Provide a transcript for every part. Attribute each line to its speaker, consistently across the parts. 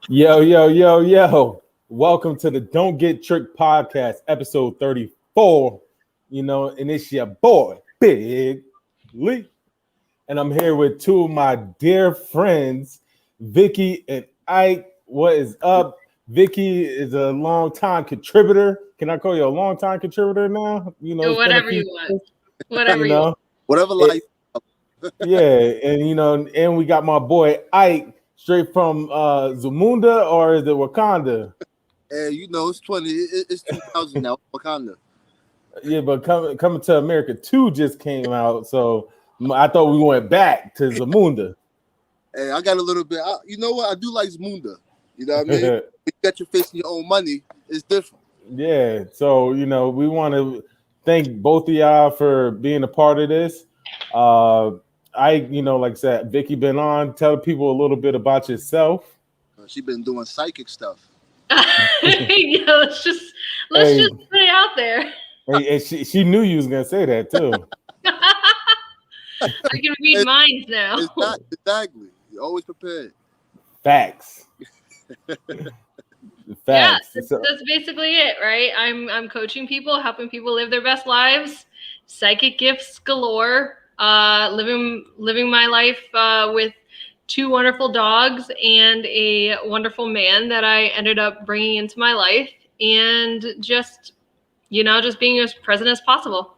Speaker 1: Yo, yo, yo, yo. Welcome to the Don't Get Tricked podcast, episode 34. And it's your boy, Big Lee. And I'm here with two of my dear friends, Vicki and Ike. What is up? Vicki is a long-time contributor. Can I call you a long-time contributor now? It's been a
Speaker 2: Whatever
Speaker 1: few
Speaker 2: you want.
Speaker 1: years,
Speaker 2: Whatever
Speaker 1: you
Speaker 2: you want.
Speaker 1: know.
Speaker 3: Whatever
Speaker 1: It,
Speaker 3: life.
Speaker 1: yeah, and we got my boy Ike straight from Zamunda, or is it Wakanda?
Speaker 3: It's 20. It's 2000 now. Wakanda.
Speaker 1: Yeah, but coming to America 2 just came out, so I thought we went back to Zamunda.
Speaker 3: Hey, I got a little bit. You know what? I do like Zamunda. You know what I mean? When you got your face in your own money, it's different.
Speaker 1: Yeah, so we want to thank both of y'all for being a part of this. Like I said, Vicky been on. Tell people a little bit about yourself.
Speaker 3: She been doing psychic stuff.
Speaker 2: Yeah, let's just
Speaker 1: Hey,
Speaker 2: put it out there.
Speaker 1: and she knew you was gonna say that too.
Speaker 2: I can read minds now.
Speaker 3: Exactly. You're always prepared.
Speaker 1: Facts.
Speaker 2: Yeah,
Speaker 1: Facts.
Speaker 2: that's basically it, right? I'm coaching people, helping people live their best lives. Psychic gifts galore. Living my life with two wonderful dogs and a wonderful man that I ended up bringing into my life, and just being as present as possible.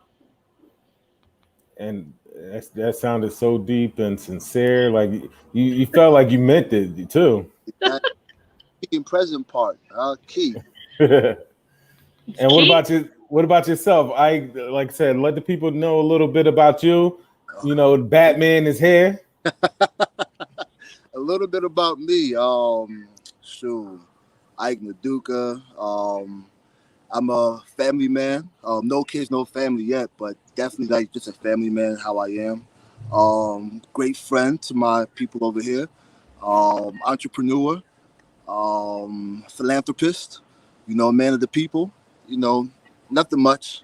Speaker 1: And that sounded so deep and sincere. Like you felt like you meant it too.
Speaker 3: That being present part, key.
Speaker 1: And what
Speaker 2: Key.
Speaker 1: about you? What about yourself? I like I said, let the people know a little bit about you. Batman is here.
Speaker 3: A little bit about me. Ike Naduka. I'm a family man. No kids, no family yet, but definitely like just a family man. How I am. Great friend to my people over here. Entrepreneur. Philanthropist. Man of the people. Nothing much.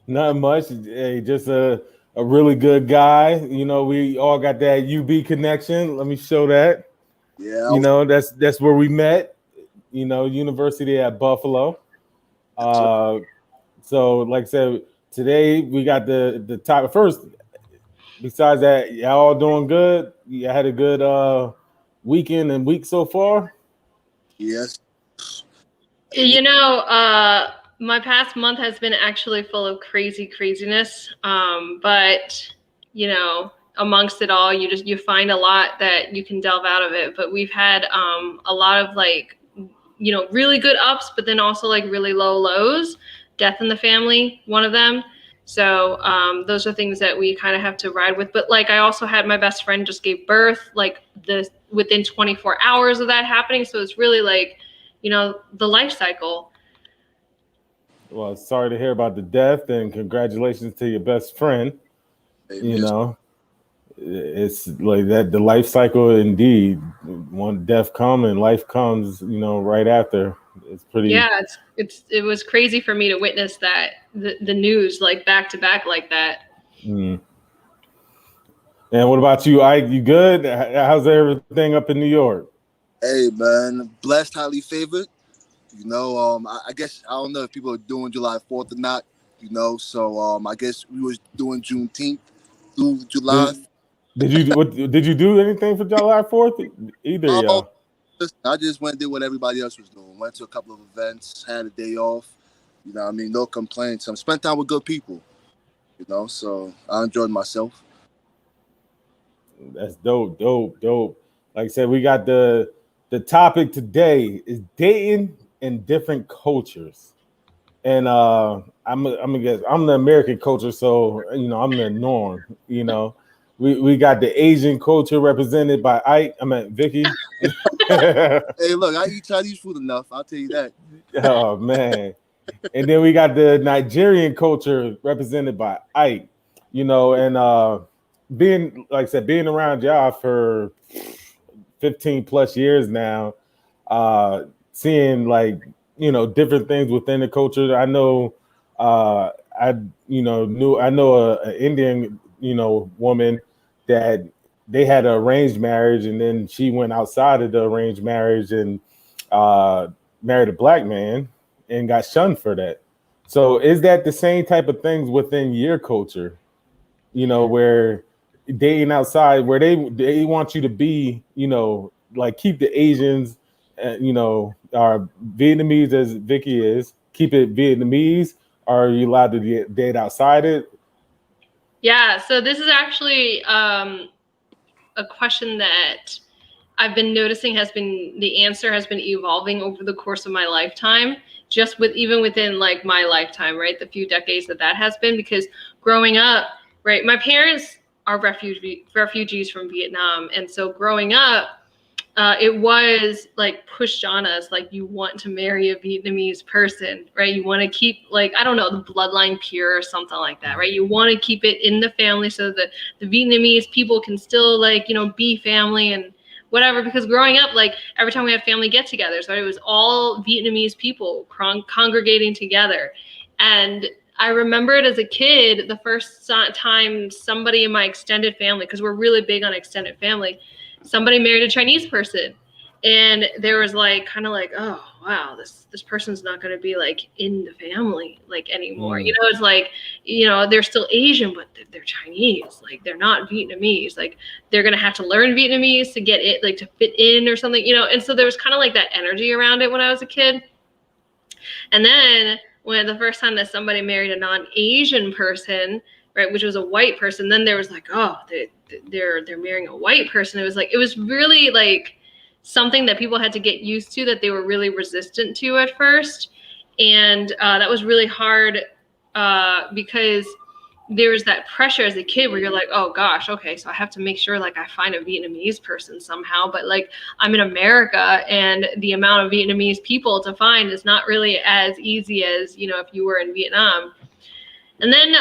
Speaker 1: Not much. Hey, just a really good guy. We all got that UB connection. Let me show that.
Speaker 3: Yeah.
Speaker 1: That's where we met. University at Buffalo. So like I said, today we got the top first. Besides that, y'all all doing good. You had a good weekend and week so far.
Speaker 3: Yes.
Speaker 2: My past month has been actually full of craziness. But amongst it all, you find a lot that you can delve out of it. But we've had a lot of really good ups, but then also like really low lows. Death in the family, one of them. So those are things that we kind of have to ride with. But like I also had my best friend just gave birth within 24 hours of that happening. So it's really like, the life cycle.
Speaker 1: Well, sorry to hear about the death, and congratulations to your best friend. It's like that, the life cycle indeed. One death comes and life comes, right after. It's pretty.
Speaker 2: Yeah, it was crazy for me to witness that the news like back to back like that.
Speaker 1: Mm. And what about you, Ike? You good? How's everything up in New York?
Speaker 3: Hey man, blessed, highly favored. I guess I don't know if people are doing July 4th or not. So I guess we was doing Juneteenth through July.
Speaker 1: Did you do anything for July 4th? Either y'all?
Speaker 3: I just went and did what everybody else was doing. Went to a couple of events, had a day off. No complaints. Spent time with good people. So I enjoyed myself.
Speaker 1: That's dope. Like I said, we got the topic today is dating in different cultures. And I'm the American culture, so I'm the norm. We got the Asian culture represented by Ike. Vicky.
Speaker 3: Hey, look, I eat Chinese food enough. I'll tell you that.
Speaker 1: Oh man. And then we got the Nigerian culture represented by Ike. And being like I said, being around y'all for 15 plus years now, seeing different things within the culture. I know I know an Indian woman that they had an arranged marriage, and then she went outside of the arranged marriage and married a black man and got shunned for that. So is that the same type of things within your culture? You know, where dating outside, where they want you to be, you know, like keep the Asians, you know, are Vietnamese as Vicki is, keep it Vietnamese. Are you allowed to date outside it?
Speaker 2: Yeah, so this is actually a question that I've been noticing the answer has been evolving over the course of my lifetime, just even within like my lifetime, right? The few decades that has been, because growing up, right, my parents are refugees from Vietnam. And so growing up, it was like pushed on us, like you want to marry a Vietnamese person, right? You want to keep like, I don't know, the bloodline pure or something like that, right? You want to keep it in the family so that the Vietnamese people can still like, you know, be family and whatever. Because growing up, like every time we had family get-togethers, right, it was all Vietnamese people congregating together. And I remember it as a kid, the first time somebody in my extended family, because we're really big on extended family, somebody married a Chinese person, and there was like kind of like, oh wow, this person's not going to be like in the family like anymore. You know, it's like, you know, they're still Asian, but they're Chinese, like they're not Vietnamese, like they're going to have to learn Vietnamese to get it, like to fit in or something, you know. And so there was kind of like that energy around it when I was a kid. And then when the first time that somebody married a non-Asian person, right, which was a white person, then there was like, oh, they're marrying a white person. It was like, it was really like something that people had to get used to, that they were really resistant to at first. And that was really hard because there was that pressure as a kid where you're like, oh gosh, okay, so I have to make sure like I find a Vietnamese person somehow. But like I'm in America, and the amount of Vietnamese people to find is not really as easy as, you know, if you were in Vietnam. And then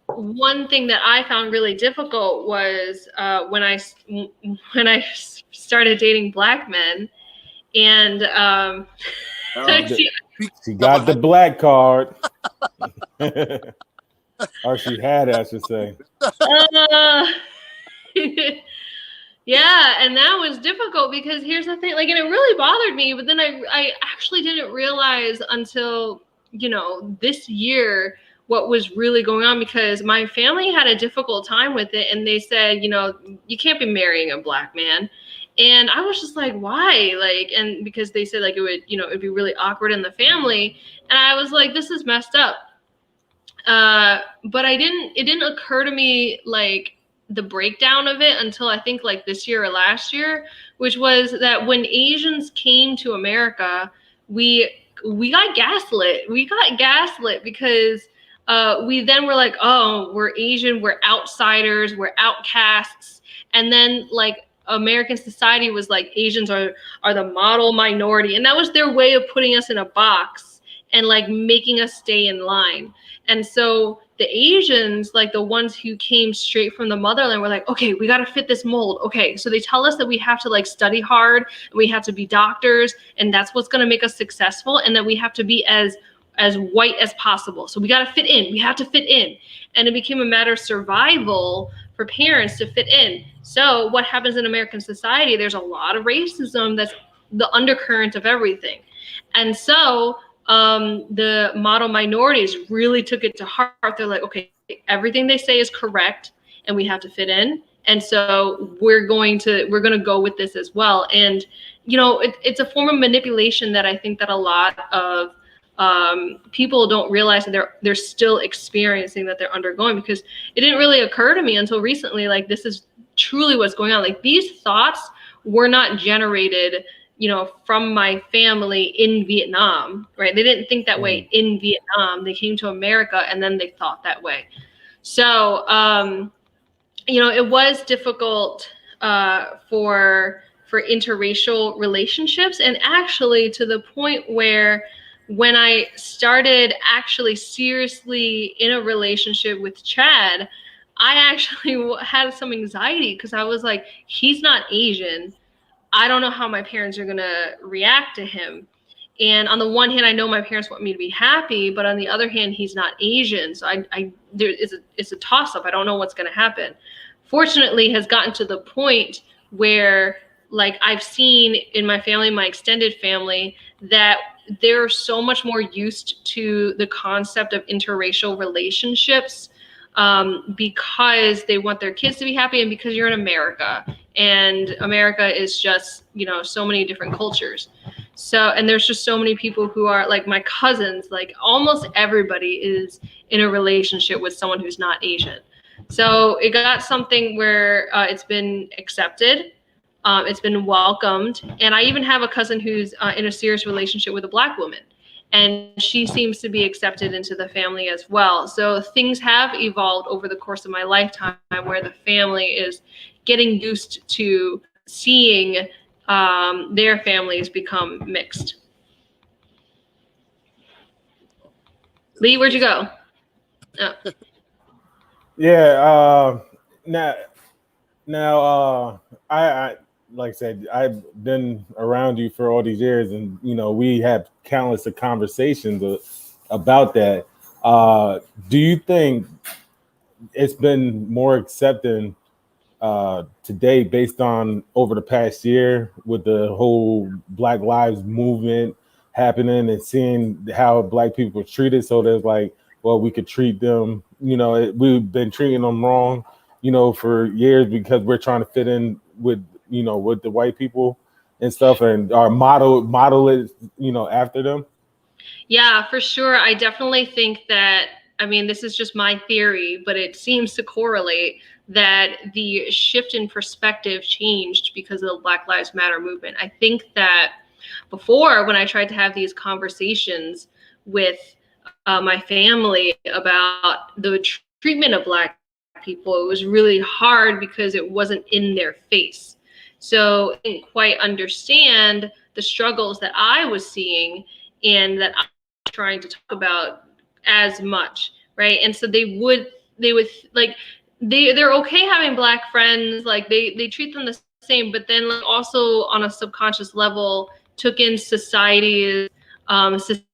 Speaker 2: one thing that I found really difficult was when I started dating black men, and
Speaker 1: she got the black card. Or she had it, I should say.
Speaker 2: Yeah, and that was difficult because here's the thing, like, and it really bothered me, but then I actually didn't realize until, you know, this year what was really going on, because my family had a difficult time with it, and they said, you know, you can't be marrying a black man. And I was just like, why? Like, and because they said like it would, you know, it'd be really awkward in the family. And I was like, this is messed up. But it didn't occur to me like the breakdown of it until I think like this year or last year, which was that when Asians came to America, we got gaslit. We got gaslit because we then were like, oh, we're Asian, we're outsiders, we're outcasts. And then like American society was like, Asians are the model minority. And that was their way of putting us in a box and like making us stay in line. And so the Asians, like the ones who came straight from the motherland, were like, okay, we got to fit this mold. Okay, so they tell us that we have to like study hard, and we have to be doctors, and that's what's going to make us successful, and that we have to be as white as possible. So we got to fit in. We have to fit in. And it became a matter of survival for parents to fit in. So what happens in American society? There's a lot of racism that's the undercurrent of everything. And so the model minorities really took it to heart. They're like, okay, everything they say is correct, and we have to fit in. And so we're going to go with this as well. And, you know, it's a form of manipulation that I think that a lot of people don't realize that they're still experiencing, that they're undergoing, because it didn't really occur to me until recently. Like, this is truly what's going on. Like, these thoughts were not generated, you know, from my family in Vietnam, right? They didn't think that way in Vietnam. They came to America and then they thought that way. So, you know, it was difficult for interracial relationships, and actually to the point where when I started actually seriously in a relationship with Chad, I actually had some anxiety because I was like, he's not Asian. I don't know how my parents are going to react to him. And on the one hand, I know my parents want me to be happy, but on the other hand, he's not Asian. So it's a toss up. I don't know what's going to happen. fortunately has gotten to the point where, like, I've seen in my family, my extended family, that they're so much more used to the concept of interracial relationships, because they want their kids to be happy, and because you're in America, and America is just, you know, so many different cultures. So, and there's just so many people who are like my cousins, like almost everybody is in a relationship with someone who's not Asian. So it got something where it's been accepted. It's been welcomed. And I even have a cousin who's in a serious relationship with a Black woman. And she seems to be accepted into the family as well. So things have evolved over the course of my lifetime, where the family is getting used to seeing their families become mixed. Lee, where'd you go? Oh.
Speaker 1: Yeah. Now, I like I said, I've been around you for all these years, and you know we have countless of conversations about that. Do you think it's been more accepting today based on over the past year with the whole Black Lives movement happening and seeing how Black people are treated? So there's like, well, we could treat them, you know, we've been treating them wrong, you know, for years because we're trying to fit in with, you know, with the white people and stuff, and our model it, you know, after them.
Speaker 2: Yeah, for sure. I definitely think that, I mean, this is just my theory, but it seems to correlate that the shift in perspective changed because of the Black Lives Matter movement. I think that before, when I tried to have these conversations with my family about the treatment of Black people, it was really hard because it wasn't in their face. So I didn't quite understand the struggles that I was seeing and that I was trying to talk about as much, right? And so they would like, they're okay having Black friends, like they treat them the same, but then like also on a subconscious level took in society's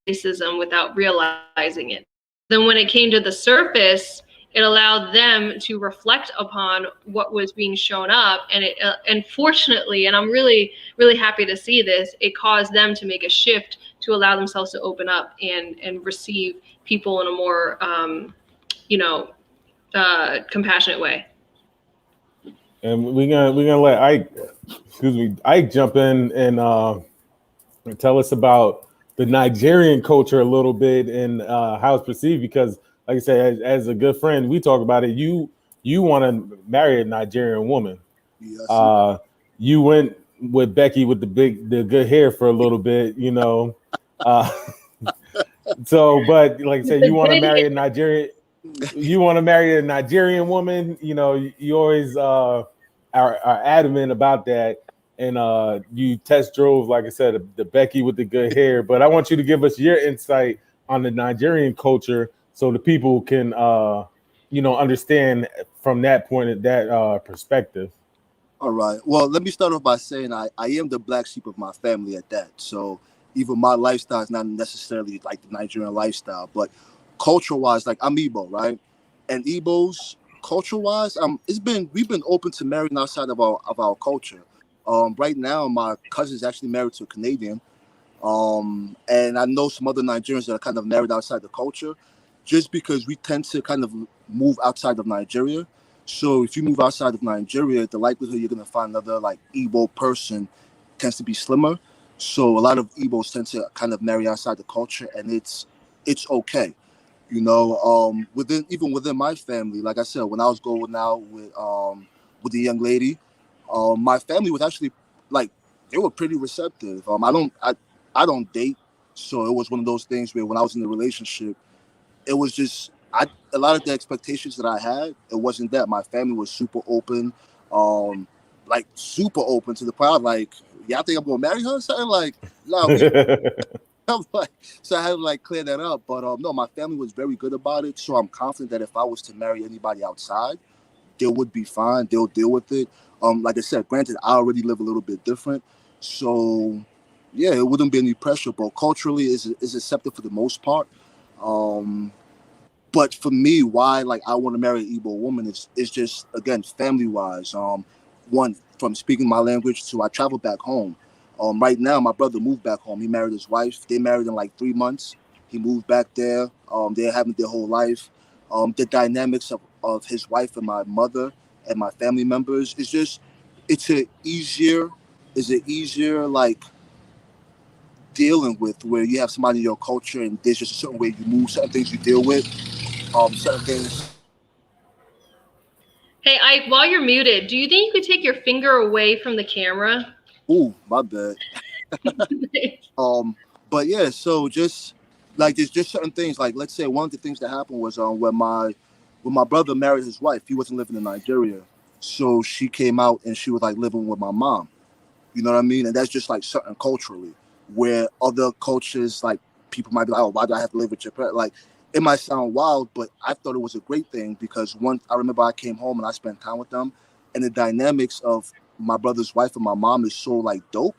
Speaker 2: racism without realizing it. Then when it came to the surface, it allowed them to reflect upon what was being shown up, and it and fortunately, and I'm really happy to see this, it caused them to make a shift to allow themselves to open up and receive people in a more compassionate way.
Speaker 1: And we're gonna let Ike jump in and tell us about the Nigerian culture a little bit and how it's perceived. Because, like I said, as a good friend, we talk about it. You want to marry a Nigerian woman.
Speaker 3: Yes.
Speaker 1: You went with Becky with the good hair for a little bit, you know. So, but like I said, you want to marry a Nigerian. You want to marry a Nigerian woman. You know, you always are adamant about that. And you test drove, like I said, the Becky with the good hair. But I want you to give us your insight on the Nigerian culture so the people can, understand from that point, that perspective.
Speaker 3: All right. Well, let me start off by saying I am the black sheep of my family at that. So even my lifestyle is not necessarily like the Nigerian lifestyle, but culture-wise, like I'm Igbo, right? And Igbos, culture-wise, we've been open to marrying outside of our culture. Right now, my cousin's actually married to a Canadian. And I know some other Nigerians that are kind of married outside the culture, just because we tend to kind of move outside of Nigeria. So if you move outside of Nigeria, the likelihood you're going to find another like Igbo person tends to be slimmer. So a lot of Igbos tend to kind of marry outside the culture, and it's okay. You know, within my family, like I said, when I was going out with the young lady, my family was actually like, they were pretty receptive. I don't date, so it was one of those things where when I was in the relationship, it was just a lot of the expectations that I had, it wasn't that. My family was super open, like super open to the point like, y'all think I'm gonna marry her or something? Like, no, I'm like, so I had to like clear that up. But no, my family was very good about it. So I'm confident that if I was to marry anybody outside, they would be fine. They'll deal with it. Like I said, granted, I already live a little bit different, so yeah, it wouldn't be any pressure. But culturally, is accepted for the most part. But for me, why like I want to marry an Igbo woman is just again family wise. One from speaking my language to I travel back home. Right now my brother moved back home. He married his wife. They married in like 3 months. He moved back there. They're having their whole life. The dynamics of his wife and my mother and my family members is just it's an easier like dealing with where you have somebody in your culture and there's just a certain way you move, certain things you deal with, certain things.
Speaker 2: Hey, Ike, while you're muted, do you think you could take your finger away from the camera?
Speaker 3: Ooh, my bad. But yeah, so just like there's just certain things. Like let's say one of the things that happened was when my brother married his wife, he wasn't living in Nigeria, so she came out and she was like living with my mom. You know what I mean? And that's just like certain culturally, where other cultures like people might be like, oh, why do I have to live with your parent? Like it might sound wild, but I thought it was a great thing because once I remember I came home and I spent time with them, and the dynamics of my brother's wife and my mom is so like dope.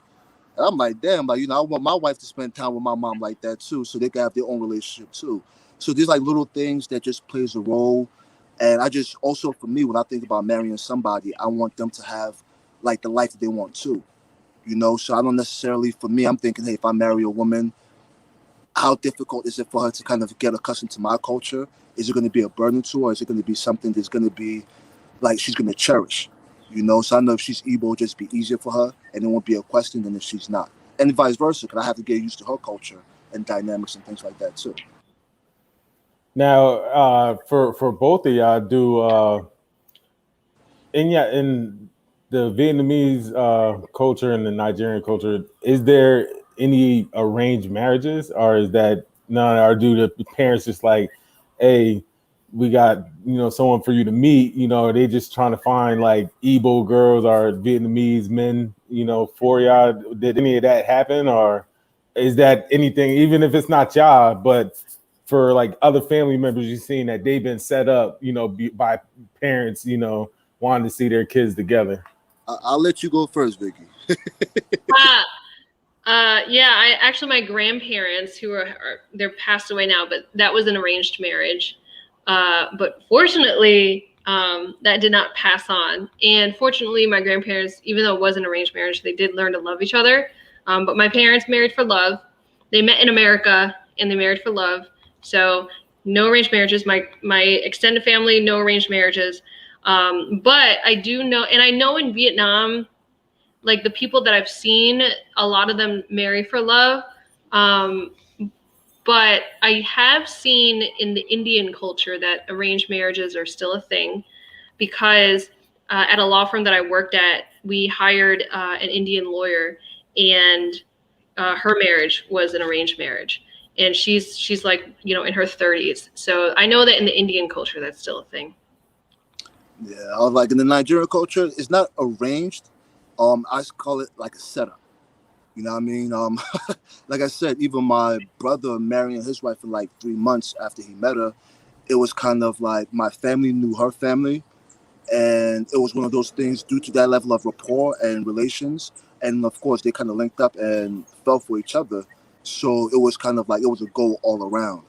Speaker 3: And I'm like, damn, like, you know, I want my wife to spend time with my mom like that too, so they can have their own relationship too. So there's like little things that just plays a role. And I just also for me, when I think about marrying somebody, I want them to have like the life that they want too. You know, so I don't necessarily, for me, I'm thinking, hey, if I marry a woman, how difficult is it for her to kind of get accustomed to my culture? Is it going to be a burden to her? Or is it going to be something that's going to be like she's going to cherish? You know, so I know if she's Igbo, it'll just be easier for her and it won't be a question than if she's not. And vice versa, because I have to get used to her culture and dynamics and things like that too.
Speaker 1: Now, for both of y'all, do in the Vietnamese culture and the Nigerian culture, is there any arranged marriages, or is that none? Or do the parents just like, hey, we got someone for you to meet? Are they just trying to find like Igbo girls or Vietnamese men? For y'all, did any of that happen, or is that anything? Even if it's not y'all, but for like other family members, you've seen that they've been set up, by parents, wanting to see their kids together.
Speaker 3: I'll let you go first, Vicki.
Speaker 2: Yeah, my grandparents they're passed away now, but that was an arranged marriage. But fortunately, that did not pass on. And fortunately, my grandparents, even though it was an arranged marriage, they did learn to love each other. But my parents married for love. They met in America and they married for love. So no arranged marriages. My extended family, no arranged marriages. But I do know, and I know in Vietnam, like the people that I've seen, a lot of them marry for love. But I have seen in the Indian culture that arranged marriages are still a thing because at a law firm that I worked at, we hired an Indian lawyer, and her marriage was an arranged marriage. And she's like, in her 30s. So I know that in the Indian culture, that's still a thing.
Speaker 3: Yeah, I was like in the Nigerian culture, it's not arranged. I call it like a setup. You know what I mean? Like I said, even my brother marrying his wife in like 3 months after he met her, it was kind of like my family knew her family. And it was one of those things due to that level of rapport and relations. And of course, they kind of linked up and fell for each other. So it was kind of like it was a goal all around.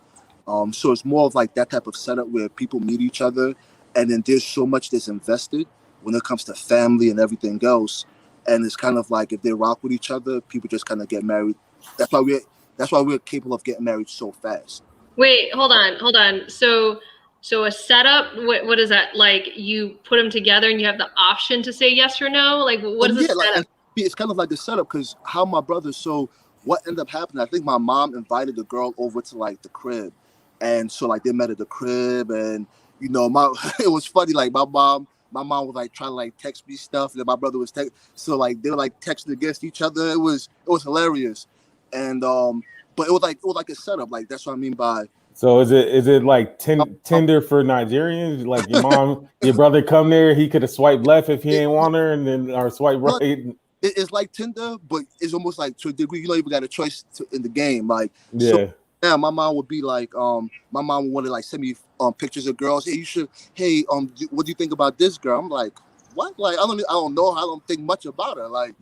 Speaker 3: So it's more of like that type of setup where people meet each other. And then there's so much that's invested when it comes to family and everything else. And it's kind of like if they rock with each other, people just kind of get married. That's why we're capable of getting married so fast.
Speaker 2: Wait, hold on. So a setup, what is that? Like you put them together and you have the option to say yes or no? Like what is the setup?
Speaker 3: Like, it's kind of like the setup because how my brother, so what ended up happening, I think my mom invited the girl over to like the crib. And so like they met at the crib and it was funny, like my mom was like trying to like text me stuff, and then my brother was so like they were like texting against each other. It was hilarious, and but it was like a setup. Like that's what I mean by.
Speaker 1: So is it like Tinder for Nigerians? Like your brother come there, he could have swiped left if he ain't want her, and then or swipe right.
Speaker 3: It's like Tinder, but it's almost like to a degree you don't even got a choice in the game. Like
Speaker 1: yeah. So,
Speaker 3: yeah, my mom would be like, my mom would want to like send me pictures of girls. Hey, what do you think about this girl? I'm like, what? Like I don't know. I don't think much about her. Like,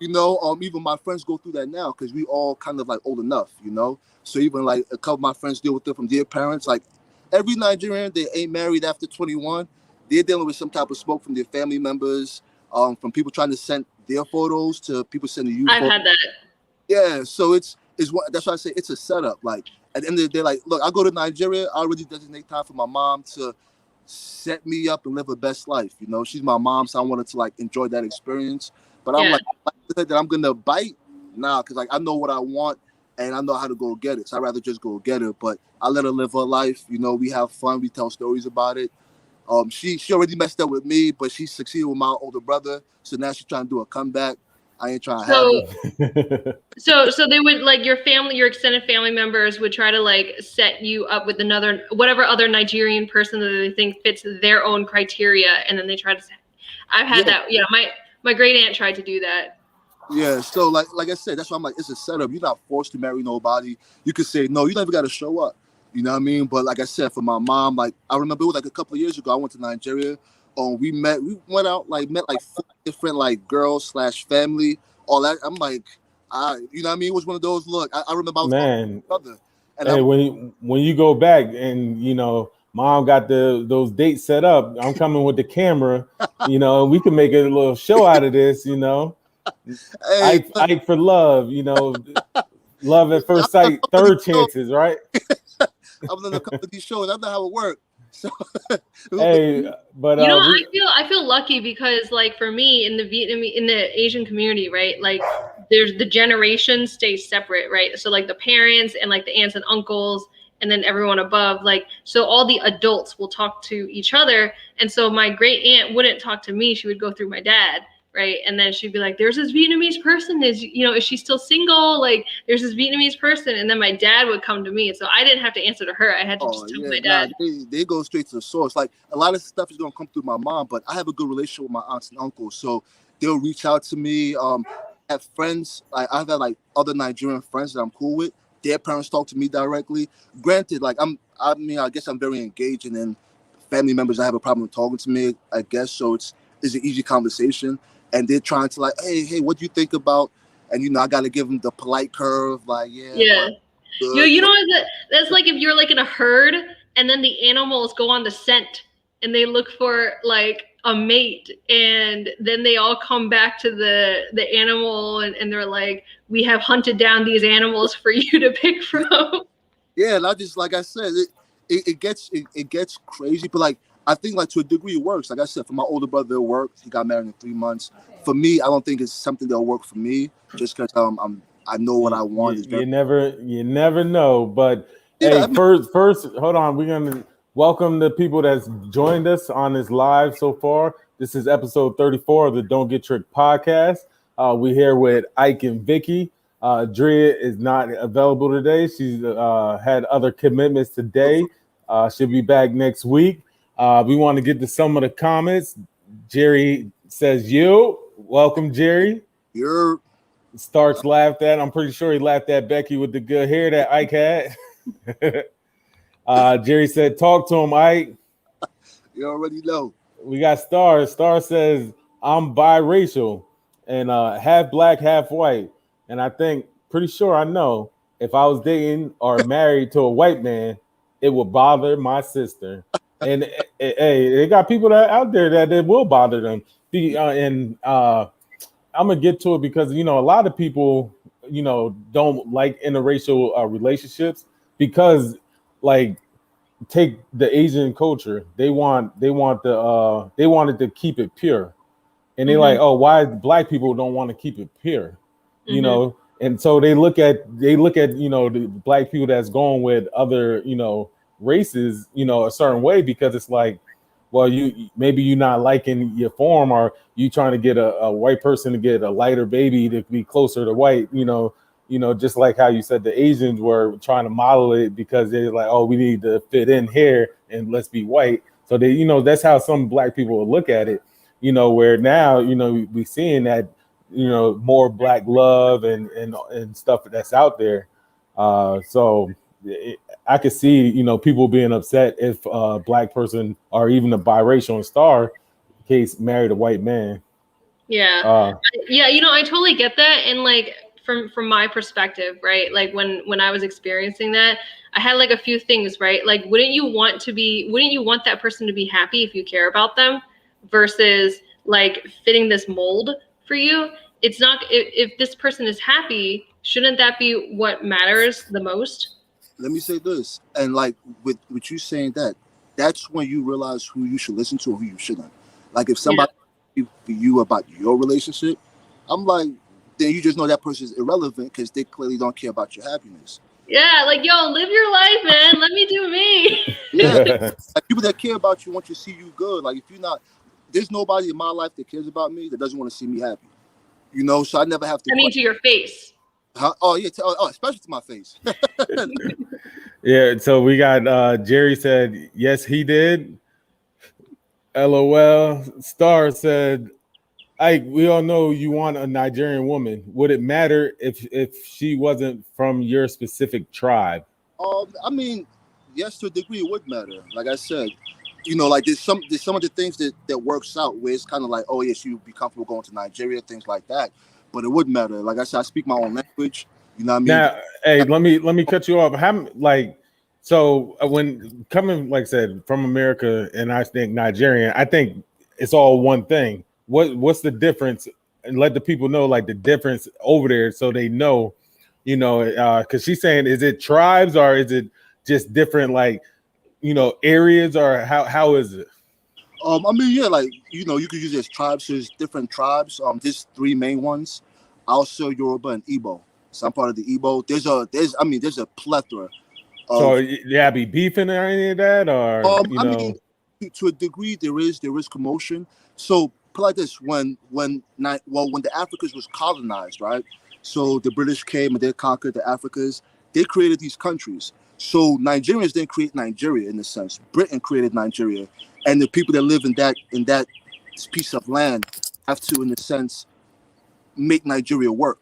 Speaker 3: You know, even my friends go through that now because we all kind of like old enough, you know. So even like a couple of my friends deal with it from their parents. Like every Nigerian, they ain't married after 21. They're dealing with some type of smoke from their family members, from people trying to send their photos to people sending you.
Speaker 2: I've had that.
Speaker 3: Yeah, so it's what that's why I say it's a setup. Like at the end of the day, like look, I go to Nigeria, I already designate time for my mom to set me up and live her best life. You know, she's my mom, so I wanted to like enjoy that experience. But I'm like that I'm gonna bite now because like I know what I want and I know how to go get it. So I'd rather just go get it. But I let her live her life. You know, we have fun, we tell stories about it. She already messed up with me, but she succeeded with my older brother. So now she's trying to do a comeback. I ain't trying to have it.
Speaker 2: So they would like your family, your extended family members would try to like set you up with whatever other Nigerian person that they think fits their own criteria, and then they try to. I've had that. Yeah, my great aunt tried to do that.
Speaker 3: Yeah, so like I said, that's why I'm like, it's a setup. You're not forced to marry nobody. You could say no. You never got to show up. You know what I mean? But like I said, for my mom, like I remember it was like a couple of years ago. I went to Nigeria. We went out met like 4 different like girls / family. All that. I'm like, you know what I mean? It was one of those. Look, I remember I was
Speaker 1: man.
Speaker 3: brother. And
Speaker 1: hey, when you go back and you know, mom got those dates set up. I'm coming with the camera. You know, we can make a little show out of this. You know,
Speaker 3: hey,
Speaker 1: Ike for love. You know, love at first sight, third chances, right?
Speaker 3: I was in a couple of these shows. I know how it worked. So,
Speaker 1: hey, but
Speaker 2: you know, I feel lucky because like for me in the Asian community, right? Like there's the generations stay separate, right? So like the parents and like the aunts and uncles and then everyone above, like so all the adults will talk to each other. And so my great aunt wouldn't talk to me, she would go through my dad. Right. And then she'd be like, there's this Vietnamese person. Is she still single? Like, there's this Vietnamese person. And then my dad would come to me. And so I didn't have to answer to her. I had to just tell my dad.
Speaker 3: They go straight to the source. Like, a lot of stuff is going to come through my mom, but I have a good relationship with my aunts and uncles. So they'll reach out to me. I have friends. I've had, like, other Nigerian friends that I'm cool with. Their parents talk to me directly. Granted, like, I guess I'm very engaging, and family members, I have a problem with talking to me, I guess. So it's an easy conversation. And they're trying to like, hey, what do you think about? And I got to give them the polite curve, like, yeah.
Speaker 2: That's like if you're like in a herd, and then the animals go on the scent, and they look for like a mate, and then they all come back to the animal, and they're like, we have hunted down these animals for you to pick from.
Speaker 3: Yeah, and I just like I said, it gets crazy, but like. I think like to a degree it works. Like I said, for my older brother, it worked. He got married in 3 months. For me, I don't think it's something that'll work for me. Just because I know what I want.
Speaker 1: You never know. But first, hold on. We're gonna welcome the people that's joined us on this live so far. This is episode 34 of the Dontgettricked podcast. We're here with Ike and Vicki. Drea is not available today. She's had other commitments today. She'll be back next week. We want to get to some of the comments. Jerry says, welcome, Jerry. Starks laughed at. I'm pretty sure he laughed at Becky with the good hair that Ike had. Jerry said, talk to him, Ike.
Speaker 3: You already know.
Speaker 1: We got Star. Star says, I'm biracial and half black, half white. And I think, pretty sure I know, if I was dating or married to a white man, it would bother my sister. And hey, they got people that out there that will bother them. I'm gonna get to it because a lot of people don't like interracial relationships because like take the Asian culture, they wanted to keep it pure, and they're like, oh, why black people don't want to keep it pure, and so they look at the black people that's going with other races a certain way because it's like, well, maybe you're not liking your form, or you trying to get a white person to get a lighter baby to be closer to white, just like how you said the Asians were trying to model it because they're like, oh, we need to fit in here and let's be white. So they that's how some black people will look at it, where now we seeing that more black love and stuff that's out there. So I could see, people being upset if a black person or even a biracial Star case married a white man.
Speaker 2: Yeah.
Speaker 1: Uh,
Speaker 2: Yeah, I totally get that. And like from my perspective, right? Like when I was experiencing that, I had like a few things, right? Like wouldn't you want that person to be happy if you care about them versus like fitting this mold for you? It's not if this person is happy, shouldn't that be what matters the most?
Speaker 3: Let me say this, and like with you saying that, that's when you realize who you should listen to and who you shouldn't. Like if
Speaker 2: Yeah.
Speaker 3: somebody for you about your relationship, I'm like, then you just know that person is irrelevant because they clearly don't care about your happiness.
Speaker 2: Yeah, like yo, live your life, man. Let me do me.
Speaker 3: Yeah, like people that care about you want to see you good. Like if you're not, there's nobody in my life that cares about me that doesn't want to see me happy. So I never have to.
Speaker 2: I mean, to your face.
Speaker 3: Huh? Oh yeah, especially to my face.
Speaker 1: yeah. So we got Jerry said yes, he did. LOL. Star said, Ike, we all know you want a Nigerian woman. Would it matter if she wasn't from your specific tribe?
Speaker 3: I mean, yes, to a degree, it would matter. Like I said, like there's some of the things that works out where it's kind of like, oh yes, you'd be comfortable going to Nigeria, things like that. But it would matter. Like I said, I speak my own language. You know what I mean?
Speaker 1: Now, hey, let me cut you off. When coming, like I said, from America, and I think Nigerian, I think it's all one thing. What's the difference? And let the people know like the difference over there, so they know, because she's saying, is it tribes or is it just different, like, areas, or how is it?
Speaker 3: I mean, yeah, like you could use it as tribes. There's different tribes. There's three main ones: Hausa, Yoruba, and Igbo. So I'm part of the Igbo. There's a plethora.
Speaker 1: So yeah, be beefing or any of that, or
Speaker 3: I mean, to a degree, there is commotion. So put like this: when the Africas was colonized, right? So the British came and they conquered the Africas. They created these countries. So Nigerians didn't create Nigeria in a sense. Britain created Nigeria, and the people that live in that piece of land have to, in a sense, make Nigeria work.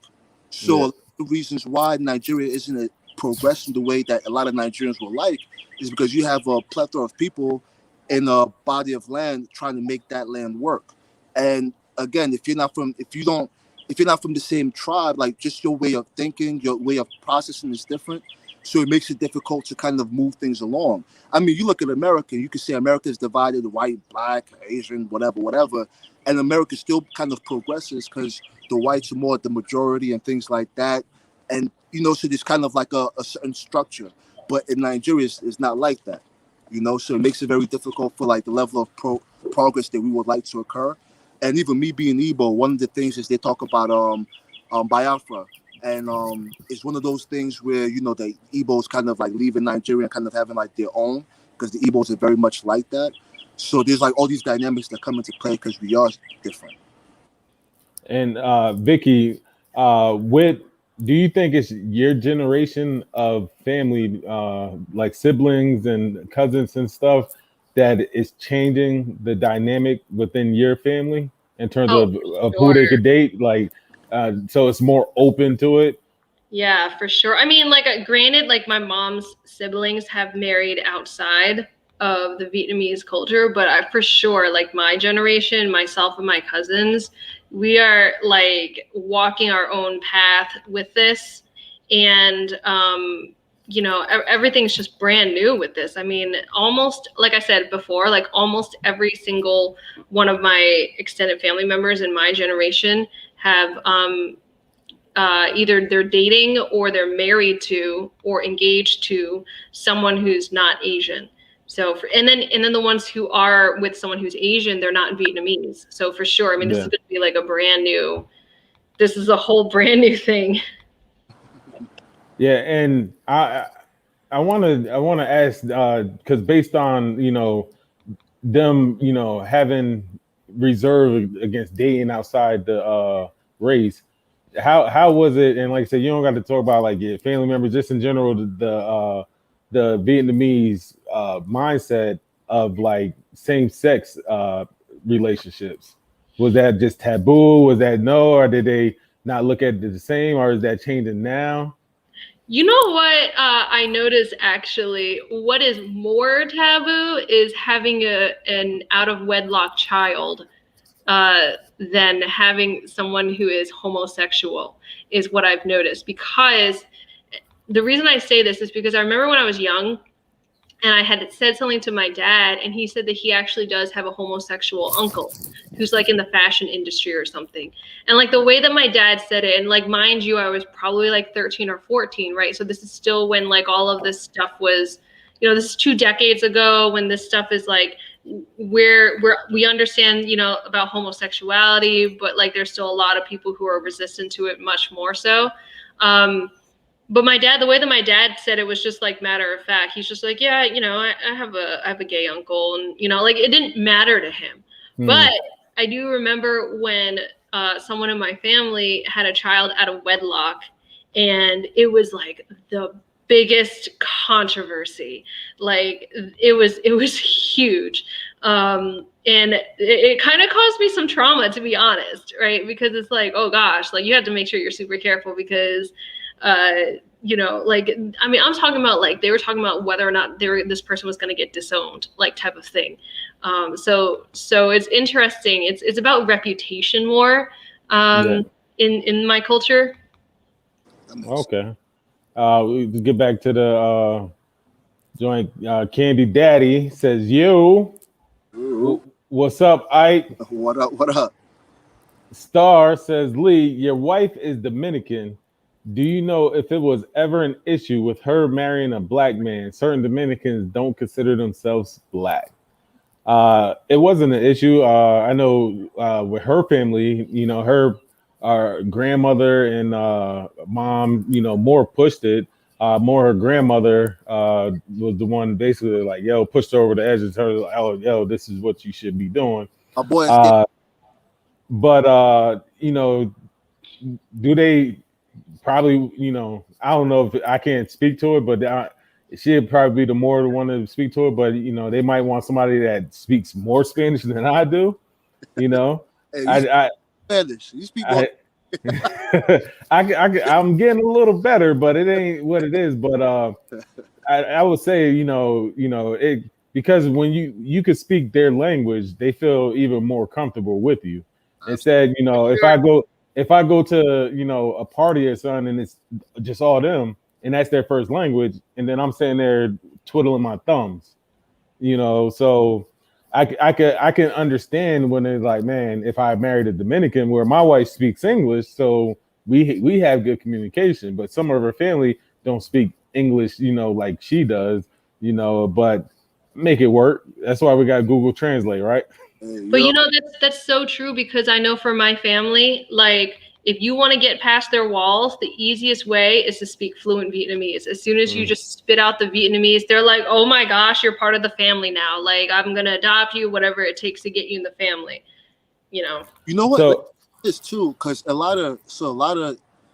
Speaker 3: So a lot of the reasons why Nigeria isn't progressing the way that a lot of Nigerians would like is because you have a plethora of people in a body of land trying to make that land work. And again, if you're not from the same tribe, like just your way of thinking, your way of processing is different. So it makes it difficult to kind of move things along. I mean, you look at America, you can say America is divided, white, black, Asian, whatever. And America still kind of progresses because the whites are more the majority and things like that. And, so there's kind of like a certain structure. But in Nigeria, it's not like that, So it makes it very difficult for like the level of progress that we would like to occur. And even me being Igbo, one of the things is they talk about Biafra. And it's one of those things where, the Igbos kind of like leaving Nigeria and kind of having like their own, because the Igbos are very much like that. So there's like all these dynamics that come into play because we are different.
Speaker 1: And Vicki, do you think it's your generation of family, like siblings and cousins and stuff, that is changing the dynamic within your family in terms of who they could date? Like, so it's more open to it?
Speaker 2: Yeah, for sure. I mean, like, granted, like my mom's siblings have married outside of the Vietnamese culture, but for sure, like my generation, myself and my cousins, we are like walking our own path with this. And, everything's just brand new with this. I mean, almost, like I said before, like almost every single one of my extended family members in my generation have, either they're dating or they're married to or engaged to someone who's not Asian. So and then the ones who are with someone who's Asian, they're not Vietnamese. So for sure, I mean, this is going to be like this is a whole brand new thing.
Speaker 1: Yeah, and I want to ask, because based on them having reserve against dating outside the race, how was it? And like I said, you don't got to talk about like your family members, just in general, the Vietnamese mindset of like same-sex relationships. Was that just taboo? Was that no, or did they not look at it the same, or is that changing now?
Speaker 2: You know what I noticed actually? What is more taboo is having an out of wedlock child. than having someone who is homosexual, is what I've noticed. Because the reason I say this is because I remember when I was young and I had said something to my dad, and he said that he actually does have a homosexual uncle who's like in the fashion industry or something. And like the way that my dad said it, and like, mind you, I was probably like 13 or 14, right? So this is still when like all of this stuff was, this is 2 decades ago, when this stuff is like, we understand, about homosexuality, but like there's still a lot of people who are resistant to it, much more so. But my dad, the way that my dad said it was just like matter of fact. He's just like, yeah, I have a gay uncle, and like it didn't matter to him. But I do remember when someone in my family had a child out of wedlock, and it was like the biggest controversy. Like it was huge. And it kind of caused me some trauma, to be honest, right? Because it's like, oh gosh, like you have to make sure you're super careful, because like, I mean, I'm talking about like, they were talking about whether or not this person was going to get disowned, like type of thing. So it's interesting. It's about reputation more, in my culture.
Speaker 1: Okay. We get back to the joint. Candy Daddy says, what's up, Ike?
Speaker 3: What up?
Speaker 1: Star says, Lee, your wife is Dominican. Do you know if it was ever an issue with her marrying a black man? Certain Dominicans don't consider themselves black. It wasn't an issue. I know with her family, her grandmother and mom, more pushed it. More her grandmother was the one basically like, pushed her over the edge and told her, oh, this is what you should be doing.
Speaker 3: My boy.
Speaker 1: But do they probably, I don't know if I can't speak to it, but she'd probably be the more one to speak to it. But they might want somebody that speaks more Spanish than I do.
Speaker 3: Hey, Spanish. You speak more.
Speaker 1: I'm getting a little better, but it ain't what it is. But I would say, it, because when you could speak their language, they feel even more comfortable with you. Instead, if I go to, a party or something and it's just all them and that's their first language, and then I'm sitting there twiddling my thumbs, so I can understand when it's like, man, if I married a Dominican where my wife speaks English, so we have good communication, but some of her family don't speak English, like she does, but make it work. That's why we got Google Translate, right?
Speaker 2: But that's so true, because I know for my family, like if you want to get past their walls, the easiest way is to speak fluent Vietnamese. As soon as you just spit out the Vietnamese, they're like, oh my gosh, you're part of the family now. Like, I'm going to adopt you, whatever it takes to get you in the family,
Speaker 3: You know what? So, it's too, because a lot of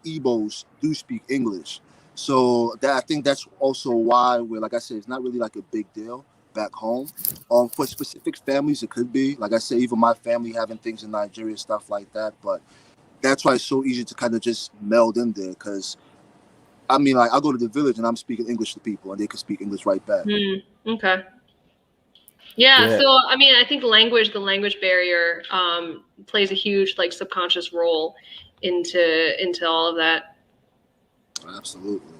Speaker 3: Igbos do speak English. So I think that's also why like I said, it's not really like a big deal back home. For specific families, it could be. Like I said, even my family having things in Nigeria, stuff like that. But that's why it's so easy to kind of just meld in there, because I mean, like I go to the village and I'm speaking English to people and they can speak English right back.
Speaker 2: Okay. Yeah. So I mean, I think the language barrier plays a huge like subconscious role into all of that.
Speaker 3: Absolutely.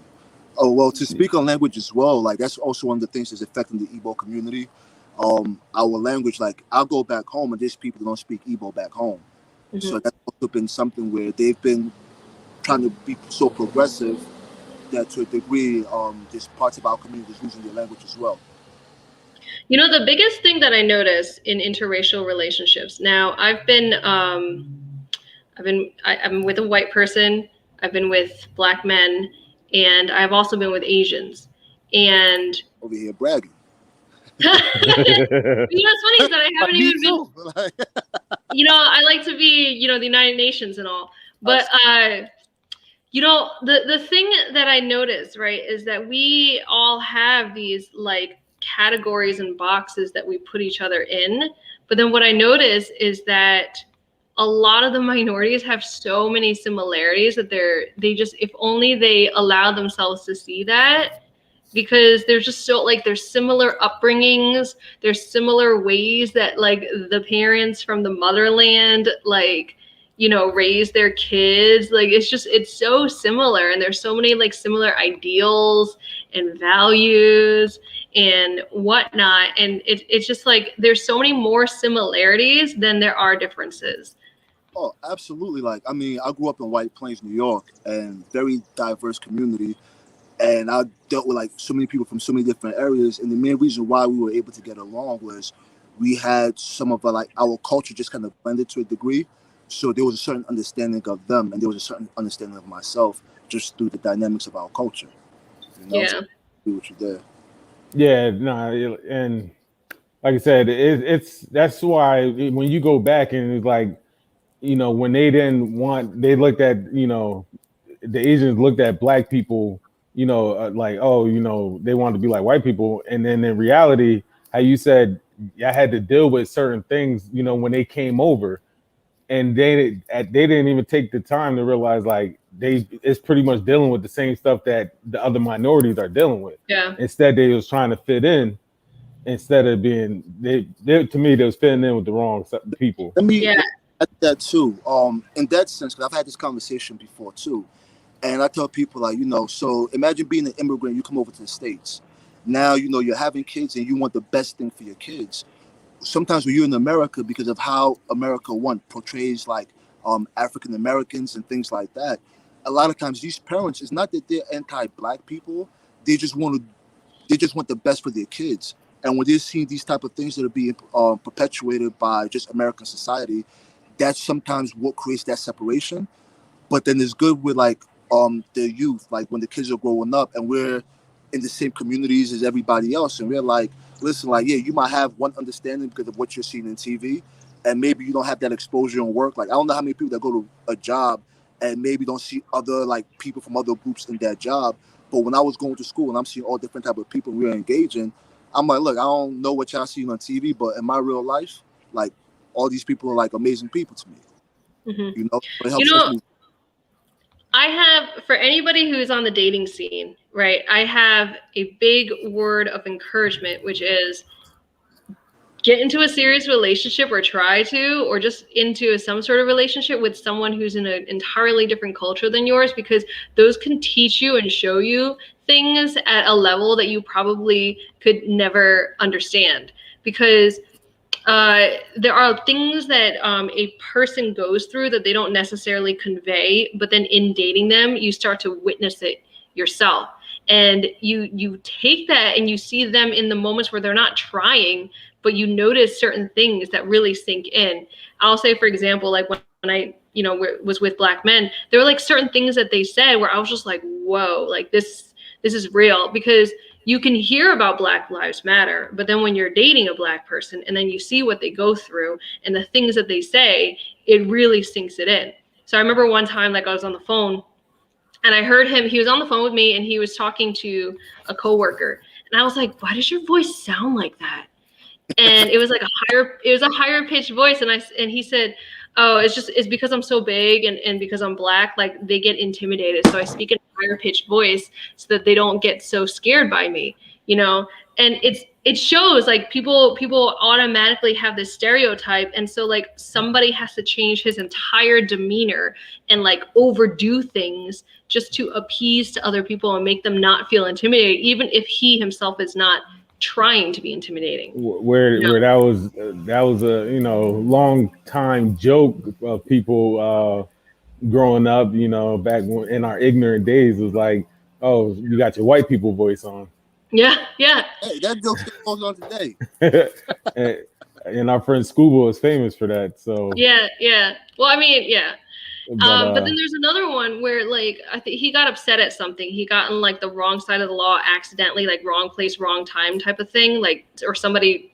Speaker 3: Oh, well, to speak on language as well, like that's also one of the things that's affecting the Igbo community. Our language, like I'll go back home and there's people that don't speak Igbo back home. So that's also been something where they've been trying to be so progressive that to a degree, there's parts of our community that's losing their language as well.
Speaker 2: The biggest thing that I notice in interracial relationships now, I've been with a white person, I've been with black men, and I've also been with Asians. And
Speaker 3: over here bragging.
Speaker 2: What's funny is that I haven't even been. I like to be, the United Nations and all, but the thing that I notice, right, is that we all have these like categories and boxes that we put each other in. But then what I notice is that a lot of the minorities have so many similarities that they just, if only they allow themselves to see that, because there's just so like there's similar upbringings, there's similar ways that like the parents from the motherland like raise their kids. Like it's so similar, and there's so many like similar ideals and values and whatnot, and it's just like there's so many more similarities than there are differences.
Speaker 3: Oh, absolutely. Like, I mean, I grew up in White Plains, New York, and very diverse community. And I dealt with like so many people from so many different areas. And the main reason why we were able to get along was we had some of our culture just kind of blended to a degree. So there was a certain understanding of them, and there was a certain understanding of myself just through the dynamics of our culture.
Speaker 2: Yeah.
Speaker 3: So do what you did.
Speaker 1: Yeah, no, and like I said, it's that's why when you go back and it's like, when they looked at, the Asians looked at black people, like, oh, they wanted to be like white people. And then in reality, how you said, I had to deal with certain things, when they came over, and they didn't even take the time to realize like it's pretty much dealing with the same stuff that the other minorities are dealing with.
Speaker 2: Yeah.
Speaker 1: Instead, they was trying to fit in instead of being, to me, they was fitting in with the wrong people.
Speaker 3: Let me add that too. In that sense, because I've had this conversation before too. And I tell people like, so imagine being an immigrant, you come over to the States. Now, you're having kids and you want the best thing for your kids. Sometimes when you're in America, because of how America portrays like African Americans and things like that, a lot of times these parents, it's not that they're anti-black people, they just want the best for their kids. And when they're seeing these type of things that are being perpetuated by just American society, that's sometimes what creates that separation. But then it's good with like the youth, like when the kids are growing up and we're in the same communities as everybody else, and we're like, listen, like, yeah, you might have one understanding because of what you're seeing in TV, and maybe you don't have that exposure in work. Like, I don't know how many people that go to a job and maybe don't see other like people from other groups in that job. But when I was going to school and I'm seeing all different type of people we're engaging, I'm like, look, I don't know what y'all see on TV, but in my real life, like, all these people are like amazing people to me.
Speaker 2: Mm-hmm.
Speaker 3: It helps us move.
Speaker 2: I have, for anybody who's on the dating scene, right, I have a big word of encouragement, which is get into a serious relationship, or try to, or just into some sort of relationship with someone who's in an entirely different culture than yours, because those can teach you and show you things at a level that you probably could never understand. Because there are things that a person goes through that they don't necessarily convey, but then in dating them, you start to witness it yourself. And you take that and you see them in the moments where they're not trying, but you notice certain things that really sink in. I'll say, for example, like when I, was with black men, there were like certain things that they said where I was just like, whoa, like this is real. Because you can hear about Black Lives Matter, but then when you're dating a black person and then you see what they go through and the things that they say, it really sinks it in. So I remember one time, like I was on the phone and I heard him, he was on the phone with me and he was talking to a coworker. And I was like, why does your voice sound like that? And it was like a higher pitched voice. And he said, oh, it's because I'm so big and because I'm black, like they get intimidated. So I speak in a higher pitched voice so that they don't get so scared by me, and it shows like people automatically have this stereotype. And so like somebody has to change his entire demeanor and like overdo things just to appease to other people and make them not feel intimidated, even if he himself is not trying to be intimidating.
Speaker 1: Where that was a long time joke of people growing up, back in our ignorant days, was like, oh, you got your white people voice on.
Speaker 2: Yeah.
Speaker 3: Hey, that joke still goes on today.
Speaker 1: And our friend Scuba is famous for that. So
Speaker 2: yeah. Well, I mean, yeah. But then there's another one where like I think he got upset at something. He got in like the wrong side of the law accidentally, like wrong place, wrong time type of thing, like, or somebody,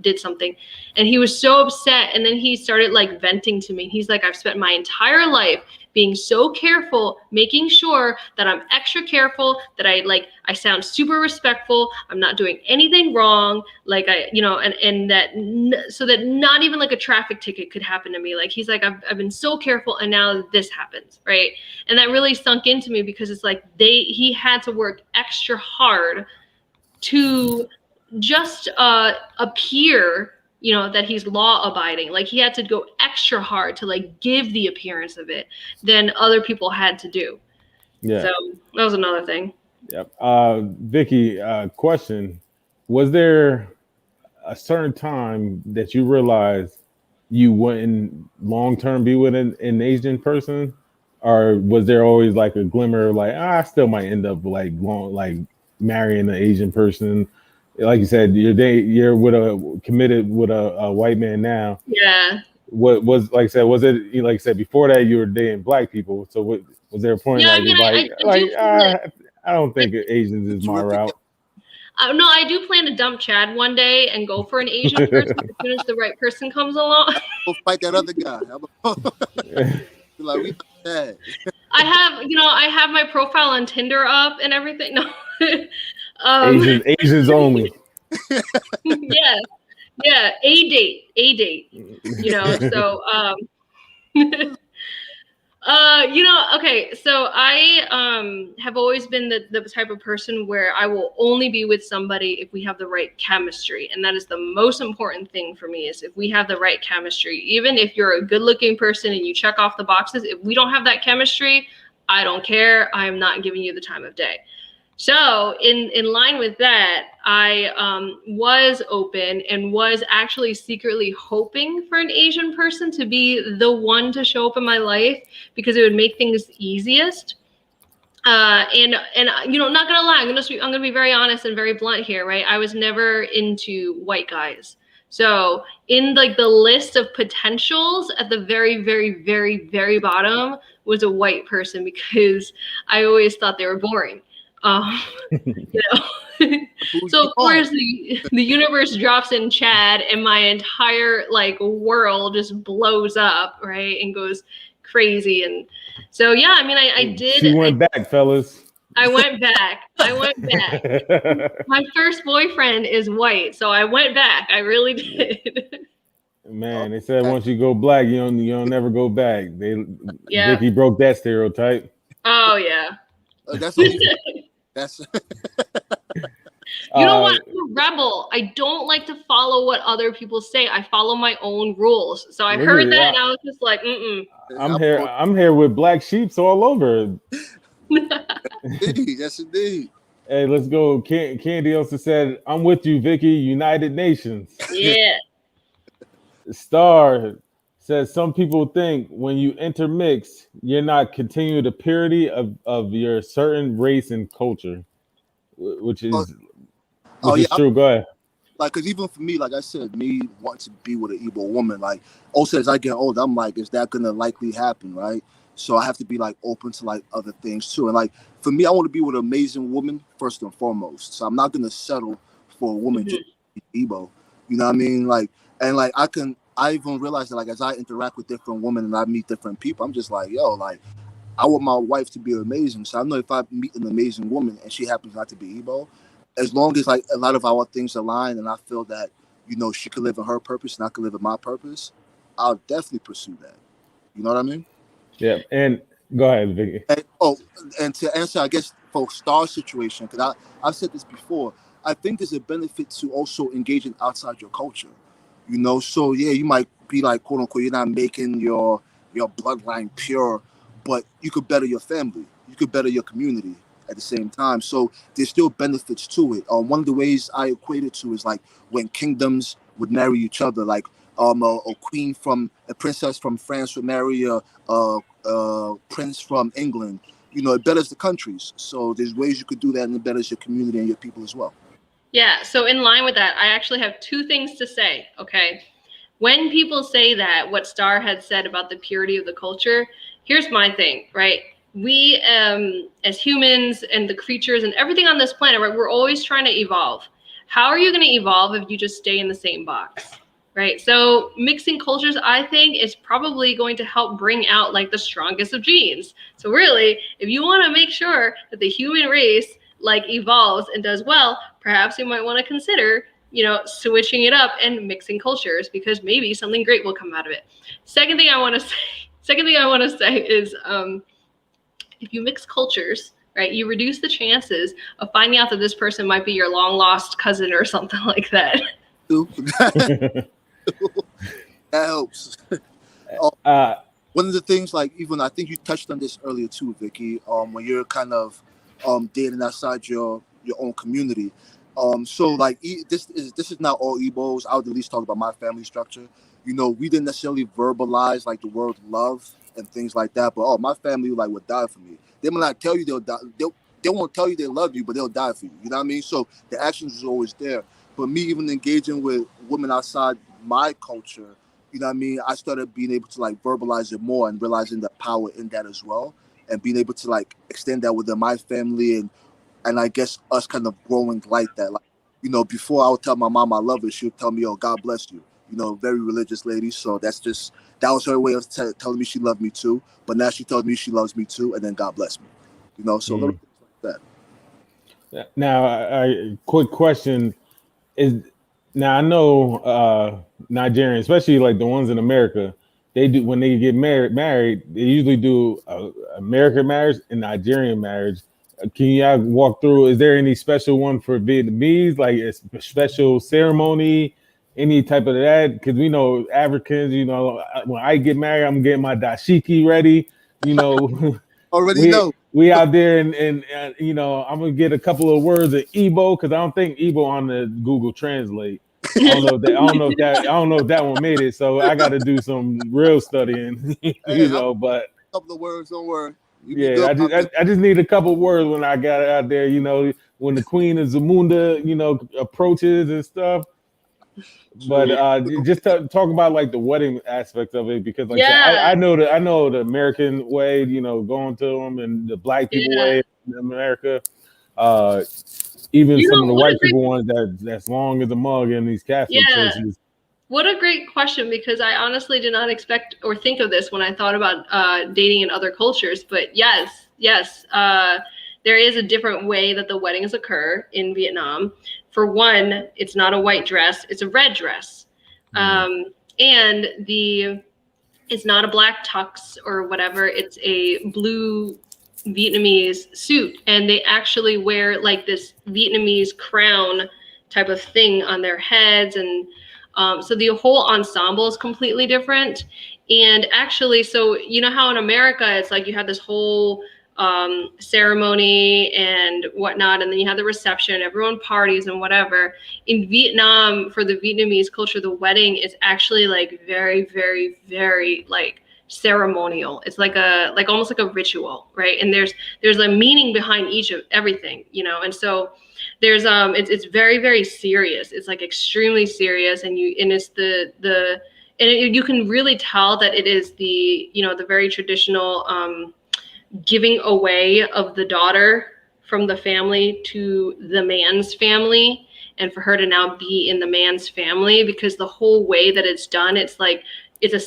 Speaker 2: did something. And he was so upset. And then he started like venting to me. He's like, I've spent my entire life being so careful, making sure that I'm extra careful, that I sound super respectful. I'm not doing anything wrong. Like so that not even like a traffic ticket could happen to me. Like he's like, I've been so careful and now this happens. Right. And that really sunk into me because it's like he had to work extra hard to just appear, that he's law abiding. Like he had to go extra hard to like give the appearance of it than other people had to do. Yeah. So that was another thing.
Speaker 1: Yep. Vicki, question. Was there a certain time that you realized you wouldn't long-term be with an Asian person? Or was there always like a glimmer of like, I still might end up like marrying an Asian person? Like you said, you're committed with a white man now.
Speaker 2: Yeah.
Speaker 1: What was like I said? Was it like I said before that you were dating black people? So was there a point
Speaker 2: I
Speaker 1: don't think Asians is my route?
Speaker 2: No, I do plan to dump Chad one day and go for an Asian person as soon as the right person comes along.
Speaker 3: Go fight that other guy. Like we bad.
Speaker 2: I have my profile on Tinder up and everything. No.
Speaker 1: Asians only.
Speaker 2: Yeah, a date, so okay, so I have always been the type of person where I will only be with somebody if we have the right chemistry, and that is the most important thing for me, is if we have the right chemistry. Even if you're a good-looking person and you check off the boxes, if we don't have that chemistry, I don't care. I am not giving you the time of day. So in line with that, I was open and was actually secretly hoping for an Asian person to be the one to show up in my life because it would make things easiest. And not gonna lie, I'm gonna be very honest and very blunt here, right? I was never into white guys. So in like the list of potentials at the very, very, very, very bottom was a white person because I always thought they were boring. So of course the universe drops in Chad and my entire like world just blows up, right, and goes crazy. And so yeah, I mean I did.
Speaker 1: She went back, fellas.
Speaker 2: I went back. My first boyfriend is white, so I went back. I really did.
Speaker 1: Man, they said once you go black, you don't never go back. Vicki broke that stereotype.
Speaker 2: Oh yeah.
Speaker 3: That's
Speaker 2: you know what? I'm a rebel. I don't like to follow what other people say. I follow my own rules. So I heard that and I was just like,
Speaker 1: I'm here with black sheeps all over.
Speaker 3: Yes, indeed.
Speaker 1: Hey, let's go. Candy also said, I'm with you, Vicki, United Nations.
Speaker 2: Yeah.
Speaker 1: Star says some people think when you intermix, you're not continuing the purity of your certain race and culture, which is true. Go ahead.
Speaker 3: Like, because even for me, like I said, me wanting to be with an Igbo woman, like, also as I get older, I'm like, is that going to likely happen, right? So I have to be, like, open to, like, other things, too. And, like, for me, I want to be with an amazing woman, first and foremost. So I'm not going to settle for a woman just to be Igbo. You know what I mean? Like, and, like, I even realize that, like, as I interact with different women and I meet different people, I'm just like, yo, like, I want my wife to be amazing. So I know if I meet an amazing woman and she happens not to be Igbo, as long as, like, a lot of our things align and I feel that, she could live in her purpose and I could live in my purpose, I'll definitely pursue that. You know what I mean?
Speaker 1: Yeah. And go ahead, Vicki.
Speaker 3: And to answer, I guess, for Star's situation, because I've said this before, I think there's a benefit to also engaging outside your culture. So yeah, you might be like, quote unquote, you're not making your bloodline pure, but you could better your family, you could better your community at the same time. So there's still benefits to it. One of the ways I equate it to is like when kingdoms would marry each other, like a princess from France would marry a prince from England. It betters the countries. So there's ways you could do that, and it betters your community and your people as well.
Speaker 2: Yeah, so in line with that, I actually have two things to say, okay? When people say that, what Star had said about the purity of the culture, here's my thing, right? We, as humans and the creatures and everything on this planet, right, we're always trying to evolve. How are you going to evolve if you just stay in the same box? right? So mixing cultures, I think, is probably going to help bring out like the strongest of genes. So really, if you want to make sure that the human race like evolves and does well, perhaps you might want to consider, switching it up and mixing cultures, because maybe something great will come out of it. Second thing I want to say is, if you mix cultures, right, you reduce the chances of finding out that this person might be your long lost cousin or something like that.
Speaker 3: That helps. One of the things, like, even I think you touched on this earlier too, Vicki, when you're kind of dating outside your own community. So like this is not all Igbos. I would at least talk about my family structure. We didn't necessarily verbalize like the word love and things like that, but my family like would die for me. They might not tell you they'll die. They won't tell you they love you, but they'll die for you. You know what I mean? So the actions is always there. But me even engaging with women outside my culture, you know what I mean? I started being able to like verbalize it more and realizing the power in that as well, and being able to like extend that within my family and I guess us kind of growing like that. Like, before I would tell my mom I love her, she would tell me, "Oh, God bless you." Very religious lady. So that was her way of telling me she loved me too. But now she tells me she loves me too, and then God bless me. So little things like
Speaker 1: that. Now, quick question is, now I know Nigerian, especially like the ones in America, they do, when they get married, they usually do American marriage and Nigerian marriage. Can you walk through? Is there any special one for Vietnamese, like a special ceremony, any type of that? Because we know Africans, when I get married, I'm getting my dashiki ready.
Speaker 3: Already know.
Speaker 1: We out there and I'm gonna get a couple of words of Igbo, because I don't think Igbo on the Google Translate. I don't know if that one made it. So I got to do some real studying, But
Speaker 3: a couple of words, don't worry.
Speaker 1: Yeah, I just need a couple words when I got out there. When the Queen of Zamunda, approaches and stuff. But just talk about like the wedding aspect of it, because like I know the American way, going to them, and the Black people way in America. Even some of the white people ones that's long as a mug in these Catholic churches.
Speaker 2: What a great question, because I honestly did not expect or think of this when I thought about dating in other cultures. But yes, there is a different way that the weddings occur in Vietnam. For one, it's not a white dress, it's a red dress. And it's not a black tux or whatever, it's a blue Vietnamese suit. And they actually wear like this Vietnamese crown type of thing on their heads. And so the whole ensemble is completely different. And actually, so how in America, it's like you have this whole ceremony and whatnot, and then you have the reception, everyone parties and whatever. In Vietnam, for the Vietnamese culture, the wedding is actually like very, very, very like ceremonial. It's like almost like a ritual, right? And there's a meaning behind each of everything, and so there's it's very, very serious. It's like extremely serious, and it's you can really tell that it is the the very traditional giving away of the daughter from the family to the man's family, and for her to now be in the man's family, because the whole way that it's done, it's like it's a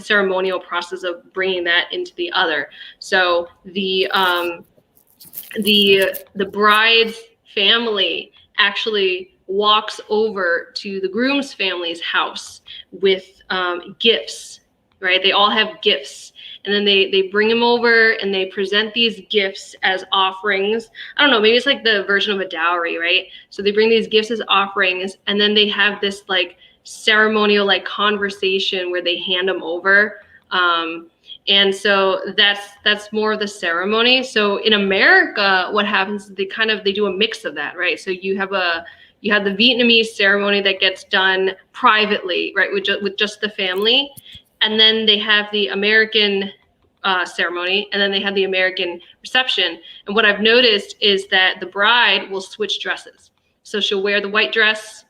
Speaker 2: ceremonial process of bringing that into the other. So the bride's family actually walks over to the groom's family's house with gifts, right? They all have gifts. And then they bring them over and they present these gifts as offerings. I don't know, maybe it's like the version of a dowry, right? So they bring these gifts as offerings, and then they have this like ceremonial like conversation where they hand them over. And so that's more of the ceremony. So in America, what happens is they do a mix of that, right? So you have the Vietnamese ceremony that gets done privately, right, with just the family. And then they have the American ceremony, and then they have the American reception. And what I've noticed is that the bride will switch dresses. So she'll wear the white dress,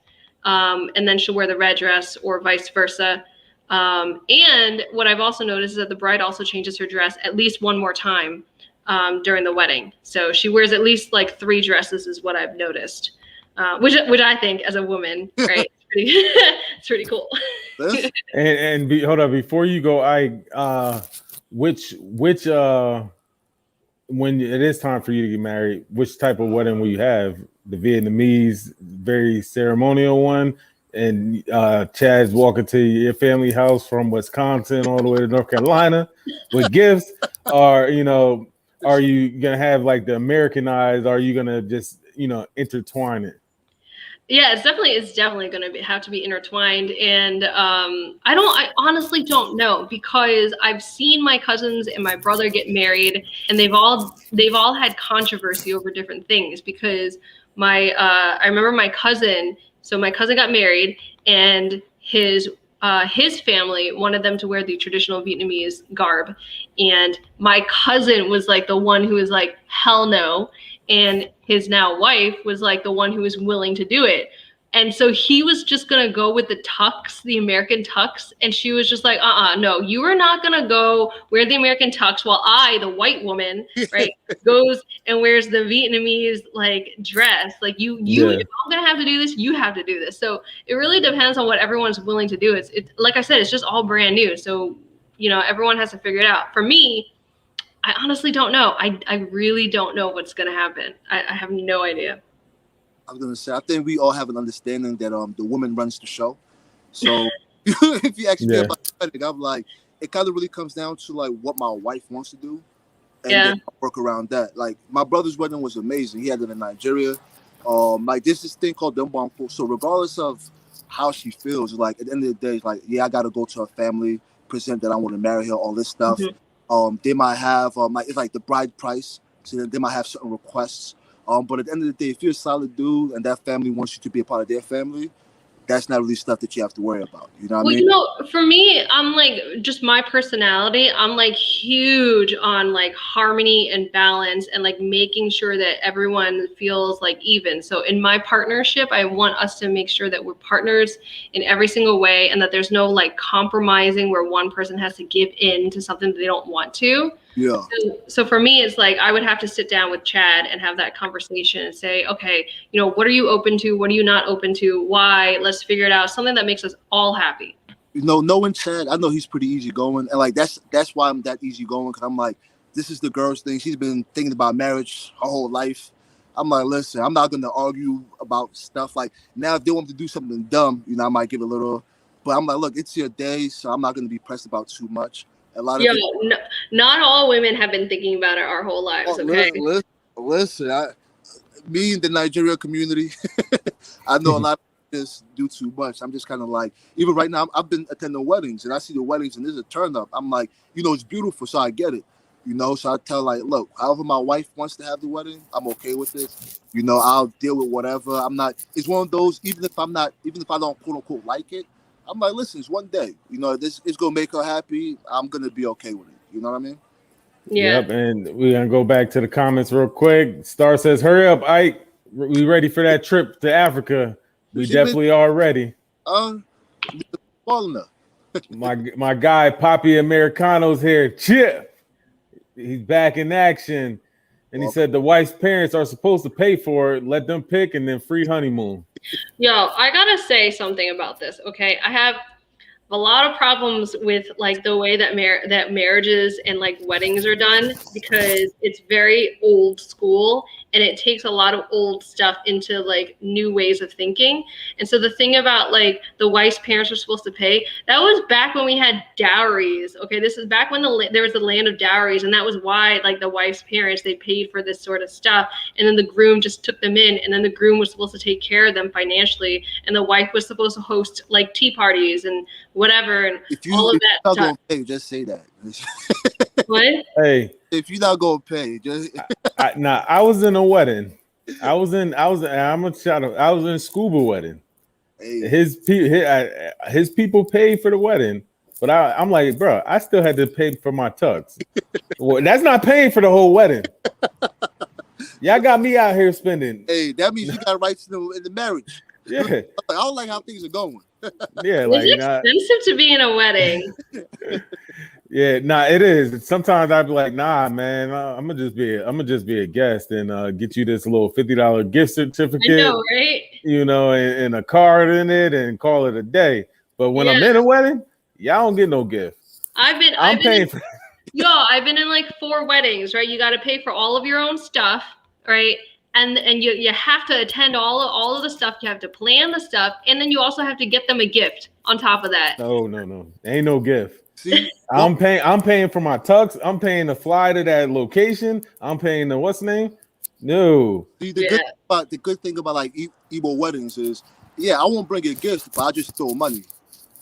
Speaker 2: and then she'll wear the red dress, or vice versa. And what I've also noticed is that the bride also changes her dress at least one more time during the wedding. So she wears at least like 3 dresses is what I've noticed, which I think as a woman, right? It's pretty cool.
Speaker 1: Hold up, before you go, which when it is time for you to get married, which type of wedding will you have? The Vietnamese, very ceremonial one, and Chad's walking to your family house from Wisconsin all the way to North Carolina with gifts, or are you gonna have like the Americanized? Are you gonna just intertwine it?
Speaker 2: Yeah, it's definitely going to have to be intertwined, and I honestly don't know, because I've seen my cousins and my brother get married, and they've all had controversy over different things. Because I remember my cousin got married, and his family wanted them to wear the traditional Vietnamese garb, and my cousin was like the one who was like, hell no. And his now wife was like the one who was willing to do it. And so he was just going to go with the tux, the American tux. And she was just like, no, you are not going to go wear the American tux while I, the white woman, right, goes and wears the Vietnamese like dress. Like if I'm going to have to do this, you have to do this. So it really depends on what everyone's willing to do. It's like I said, it's just all brand new. So, everyone has to figure it out. For me, I honestly don't know. I really don't know what's going to happen. I have no idea.
Speaker 3: I was going to say, I think we all have an understanding that the woman runs the show. So if you ask me about the wedding, I'm like, it kind of really comes down to like what my wife wants to do. And then I work around that. Like my brother's wedding was amazing. He had it in Nigeria. Like there's this thing called Dontgettricked. So regardless of how she feels, like at the end of the day, it's like, I got to go to her family, present that I want to marry her, all this stuff. Mm-hmm. They might have it's like the bride price, so they might have certain requests. But at the end of the day, if you're a solid dude and that family wants you to be a part of their family, that's not really stuff that you have to worry about. You know what I mean?
Speaker 2: For me, I'm like, just my personality, I'm like huge on like harmony and balance and like making sure that everyone feels like even. So in my partnership, I want us to make sure that we're partners in every single way, and that there's no like compromising where one person has to give in to something that they don't want to.
Speaker 3: Yeah.
Speaker 2: So for me, it's like I would have to sit down with Chad and have that conversation and say, okay, what are you open to? What are you not open to? Why? Let's figure it out. Something that makes us all happy.
Speaker 3: Knowing Chad, I know he's pretty easygoing, and like that's why I'm that easygoing, because I'm like, this is the girl's thing. She's been thinking about marriage her whole life. I'm like, listen, I'm not gonna argue about stuff. Like now, if they want to do something dumb, I might give a little, but I'm like, look, it's your day, so I'm not gonna be pressed about too much.
Speaker 2: Not all women have been thinking about it our whole lives. Okay.
Speaker 3: Listen, me and the Nigerian community, I know a lot of just do too much. I'm just kind of like, even right now, I've been attending weddings, and I see the weddings, and there's a turn up. I'm like, it's beautiful, so I get it. So I tell like, look, however my wife wants to have the wedding, I'm okay with it. I'll deal with whatever. I'm not. It's one of those. Even if I don't quote unquote like it, I'm like, listen, it's one day. This is gonna make her happy. I'm gonna be okay with it. You know what I mean?
Speaker 2: Yeah.
Speaker 1: Yep. And we're gonna go back to the comments real quick. Star says, "Hurry up, Ike. We ready for that trip to Africa? We definitely are ready." My guy, Poppy Americano's here. Chip. He's back in action. And he said the wife's parents are supposed to pay for it. Let them pick, and then free honeymoon.
Speaker 2: Yo, I gotta say something about this. Okay, I have a lot of problems with like the way that marriages and like weddings are done, because it's very old school and it takes a lot of old stuff into like new ways of thinking. And so the thing about like the wife's parents were supposed to pay, that was back when we had dowries. Okay, this is back when there was the land of dowries, and that was why like the wife's parents, they paid for this sort of stuff, and then the groom just took them in, and then the groom was supposed to take care of them financially, and the wife was supposed to host like tea parties and whatever, and all of that stuff.
Speaker 3: Gonna pay, just say that.
Speaker 2: What?
Speaker 1: Hey,
Speaker 3: if you're not gonna pay, just
Speaker 1: I was in a wedding. I was in scuba wedding. Hey. His people paid for the wedding, but I'm like, bro, I still had to pay for my tux. Well, that's not paying for the whole wedding. Y'all got me out here spending.
Speaker 3: Hey, that means you got rights in the marriage.
Speaker 1: Yeah,
Speaker 3: I don't like how things are going.
Speaker 1: Yeah,
Speaker 2: it's expensive to be in a wedding.
Speaker 1: Yeah, nah, it is. Sometimes I'd be like, nah, man, I'm gonna just be a guest and get you this little $50 gift
Speaker 2: I
Speaker 1: certificate,
Speaker 2: know, right?
Speaker 1: and a card in it, and call it a day. But when I'm in a wedding, y'all don't get no gift. I'm paying for.
Speaker 2: I've been in like 4 weddings, right? You got to pay for all of your own stuff, right? And you have to attend all of the stuff. You have to plan the stuff, and then you also have to get them a gift on top of that.
Speaker 1: No, ain't no gift.
Speaker 3: See,
Speaker 1: I'm paying for my tux. I'm paying to fly to that location. I'm paying the what's name? No.
Speaker 3: See, the good thing about like Igbo weddings is, I won't bring a gift, but I just throw money.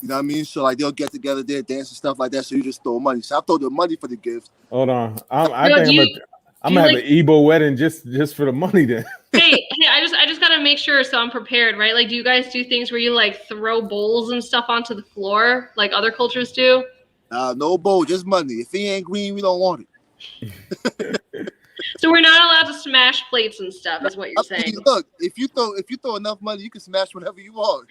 Speaker 3: You know what I mean? So like they'll get together, they'll dance and stuff like that. So you just throw money. So I throw the money for the gift.
Speaker 1: Hold on, I'm gonna have an Igbo wedding just for the money then.
Speaker 2: Hey, I just gotta make sure so I'm prepared, right? Like, do you guys do things where you like throw bowls and stuff onto the floor like other cultures do?
Speaker 3: No bowl, just money. If he ain't green, we don't want it.
Speaker 2: So we're not allowed to smash plates and stuff, is what you're saying.
Speaker 3: Look, if you throw enough money, you can smash whatever you want.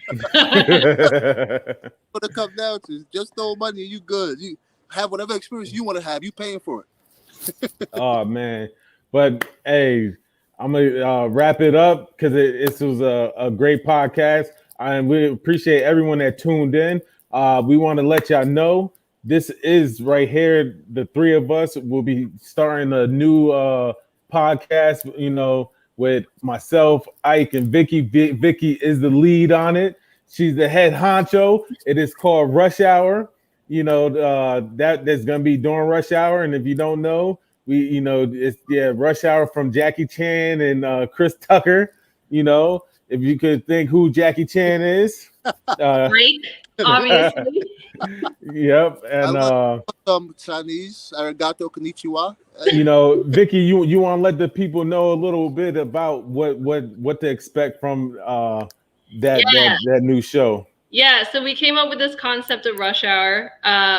Speaker 3: What it comes down to, just throw money and you good. You have whatever experience you want to have. You paying for it.
Speaker 1: Oh man, but hey, I'm gonna wrap it up because this was a great podcast, and we appreciate everyone that tuned in. We want to let y'all know this is right here. The 3 of us will be starting a new podcast, with myself, Ike, and Vicki. Vicki is the lead on it. She's the head honcho. It is called Rush Hour. That's gonna be during Rush Hour, and if you don't know, it's Rush Hour from Jackie Chan and Chris Tucker. If you could think who Jackie Chan is,
Speaker 2: Drake, obviously.
Speaker 1: Yep, and
Speaker 3: some Chinese, arigato, konnichiwa.
Speaker 1: Vicki, you want to let the people know a little bit about what to expect from that new show.
Speaker 2: Yeah, so we came up with this concept of Rush Hour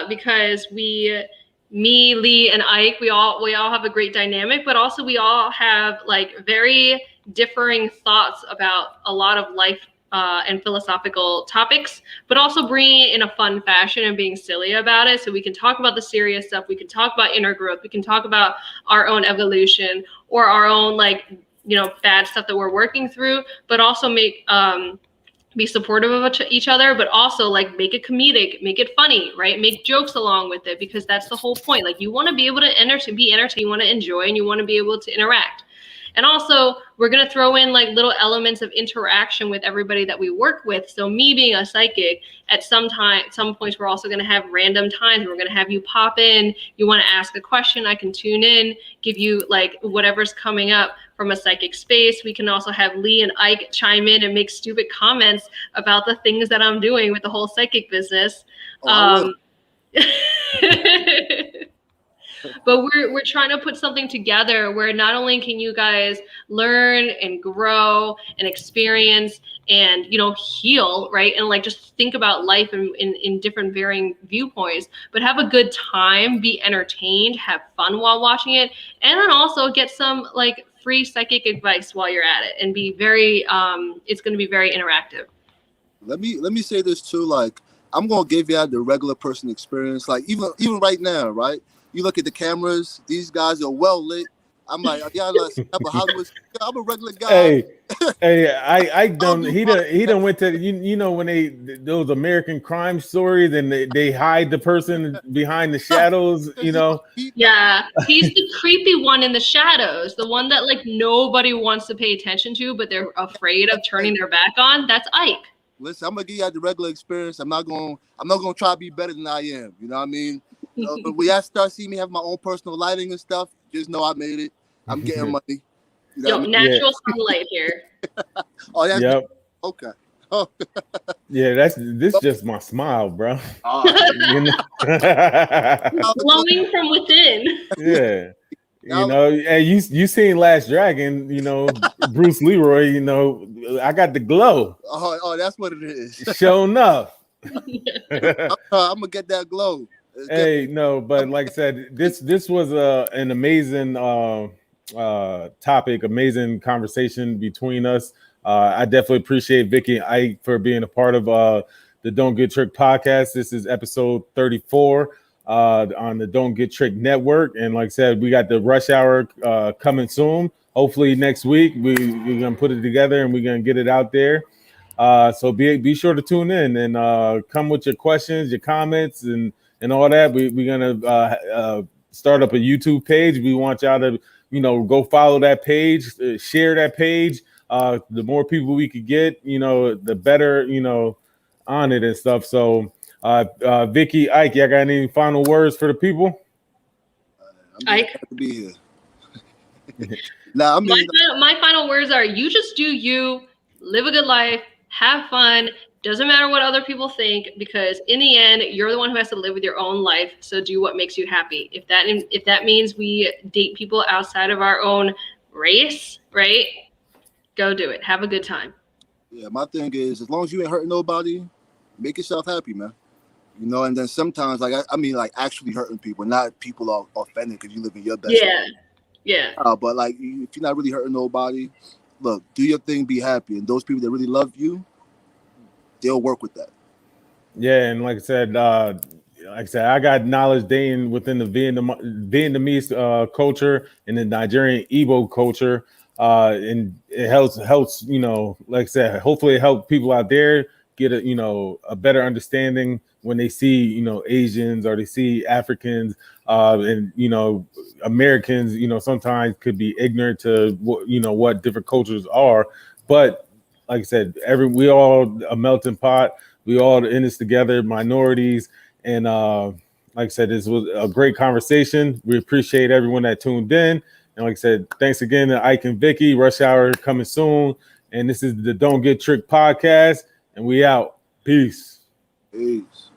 Speaker 2: because me, Lee, and Ike, we all have a great dynamic, but also we all have like very differing thoughts about a lot of life and philosophical topics, but also bringing it in a fun fashion and being silly about it. So we can talk about the serious stuff. We can talk about inner growth. We can talk about our own evolution or our own bad stuff that we're working through, but also be supportive of each other, but also like make it comedic, make it funny, right? Make jokes along with it, because that's the whole point. Like, you want to be able to be entertained, you want to enjoy, and you want to be able to interact. And also, we're going to throw in like little elements of interaction with everybody that we work with. So me being a psychic, at some points, we're also going to have random times. We're going to have you pop in. You want to ask a question, I can tune in, give you like whatever's coming up from a psychic space. We can also have Lee and Ike chime in and make stupid comments about the things that I'm doing with the whole psychic business. But we're trying to put something together where not only can you guys learn and grow and experience and heal, right, and like just think about life in different varying viewpoints, but have a good time, be entertained, have fun while watching it, and then also get some like free psychic advice while you're at it, and be very it's going to be very interactive.
Speaker 3: Let me say this too, like, I'm gonna give you the regular person experience, like even right now, right? You look at the cameras; these guys are well lit. I'm like, I'm a Hollywood. I'm a regular guy.
Speaker 1: I don't. He done went to when those American crime stories and they hide the person behind the shadows.
Speaker 2: Yeah, he's the creepy one in the shadows, the one that like nobody wants to pay attention to, but they're afraid of turning their back on. That's Ike.
Speaker 3: Listen, I'm gonna give you the regular experience. I'm not gonna try to be better than I am. You know what I mean? But when y'all start seeing me have my own personal lighting and stuff, just know I made it. I'm getting money.
Speaker 2: Natural sunlight here.
Speaker 3: Oh, that's
Speaker 1: yep.
Speaker 3: Okay.
Speaker 1: Yeah, this just my smile, bro.
Speaker 2: Glowing from within.
Speaker 1: Yeah. Hey, you seen Last Dragon, Bruce Leroy, I got the glow.
Speaker 3: Oh, that's what it is.
Speaker 1: Sure enough.
Speaker 3: I'm gonna get that glow.
Speaker 1: Hey, no, but like I said, this was an amazing topic, amazing conversation between us. I definitely appreciate Vicki and Ike for being a part of the Don't Get Tricked podcast. This is episode 34. on the Dontgettricked Network. And like I said, we got the Rush Hour coming soon. Hopefully next week we're gonna put it together and we're gonna get it out there. So be sure to tune in and come with your questions, your comments, and all that. We're gonna start up a YouTube page. We want y'all to go follow that page, share that page. The more people we could get, the better, on it and stuff. So Vicki, Ike, y'all got any final words for the people?
Speaker 3: I'm
Speaker 2: Ike?
Speaker 3: glad to be here. Nah, I mean,
Speaker 2: my final words are: you just do you, live a good life, have fun. Doesn't matter what other people think, because in the end, you're the one who has to live with your own life. So do what makes you happy. If that means we date people outside of our own race, right? Go do it. Have a good time.
Speaker 3: yeah, my thing is, as long as you ain't hurting nobody, make yourself happy, man. And then sometimes, like, I mean, like, actually hurting people, not people are offended because you live in your best life.
Speaker 2: Yeah.
Speaker 3: But, like, if you're not really hurting nobody, look, do your thing, be happy. And those people that really love you, they'll work with that.
Speaker 1: Yeah, and like I said, I got knowledge dating within the Vietnamese culture and the Nigerian Igbo culture, and it helps. Like I said, hopefully it helps people out there get a better understanding when they see Asians or they see Africans, and Americans sometimes could be ignorant to what different cultures are, but like I said, we all a melting pot. We all in this together, minorities, and like I said, this was a great conversation. We appreciate everyone that tuned in, and like I said, thanks again to Ike and Vicki. Rush Hour coming soon, and this is the Don't Get Tricked podcast, and we out. Peace.
Speaker 3: Peace.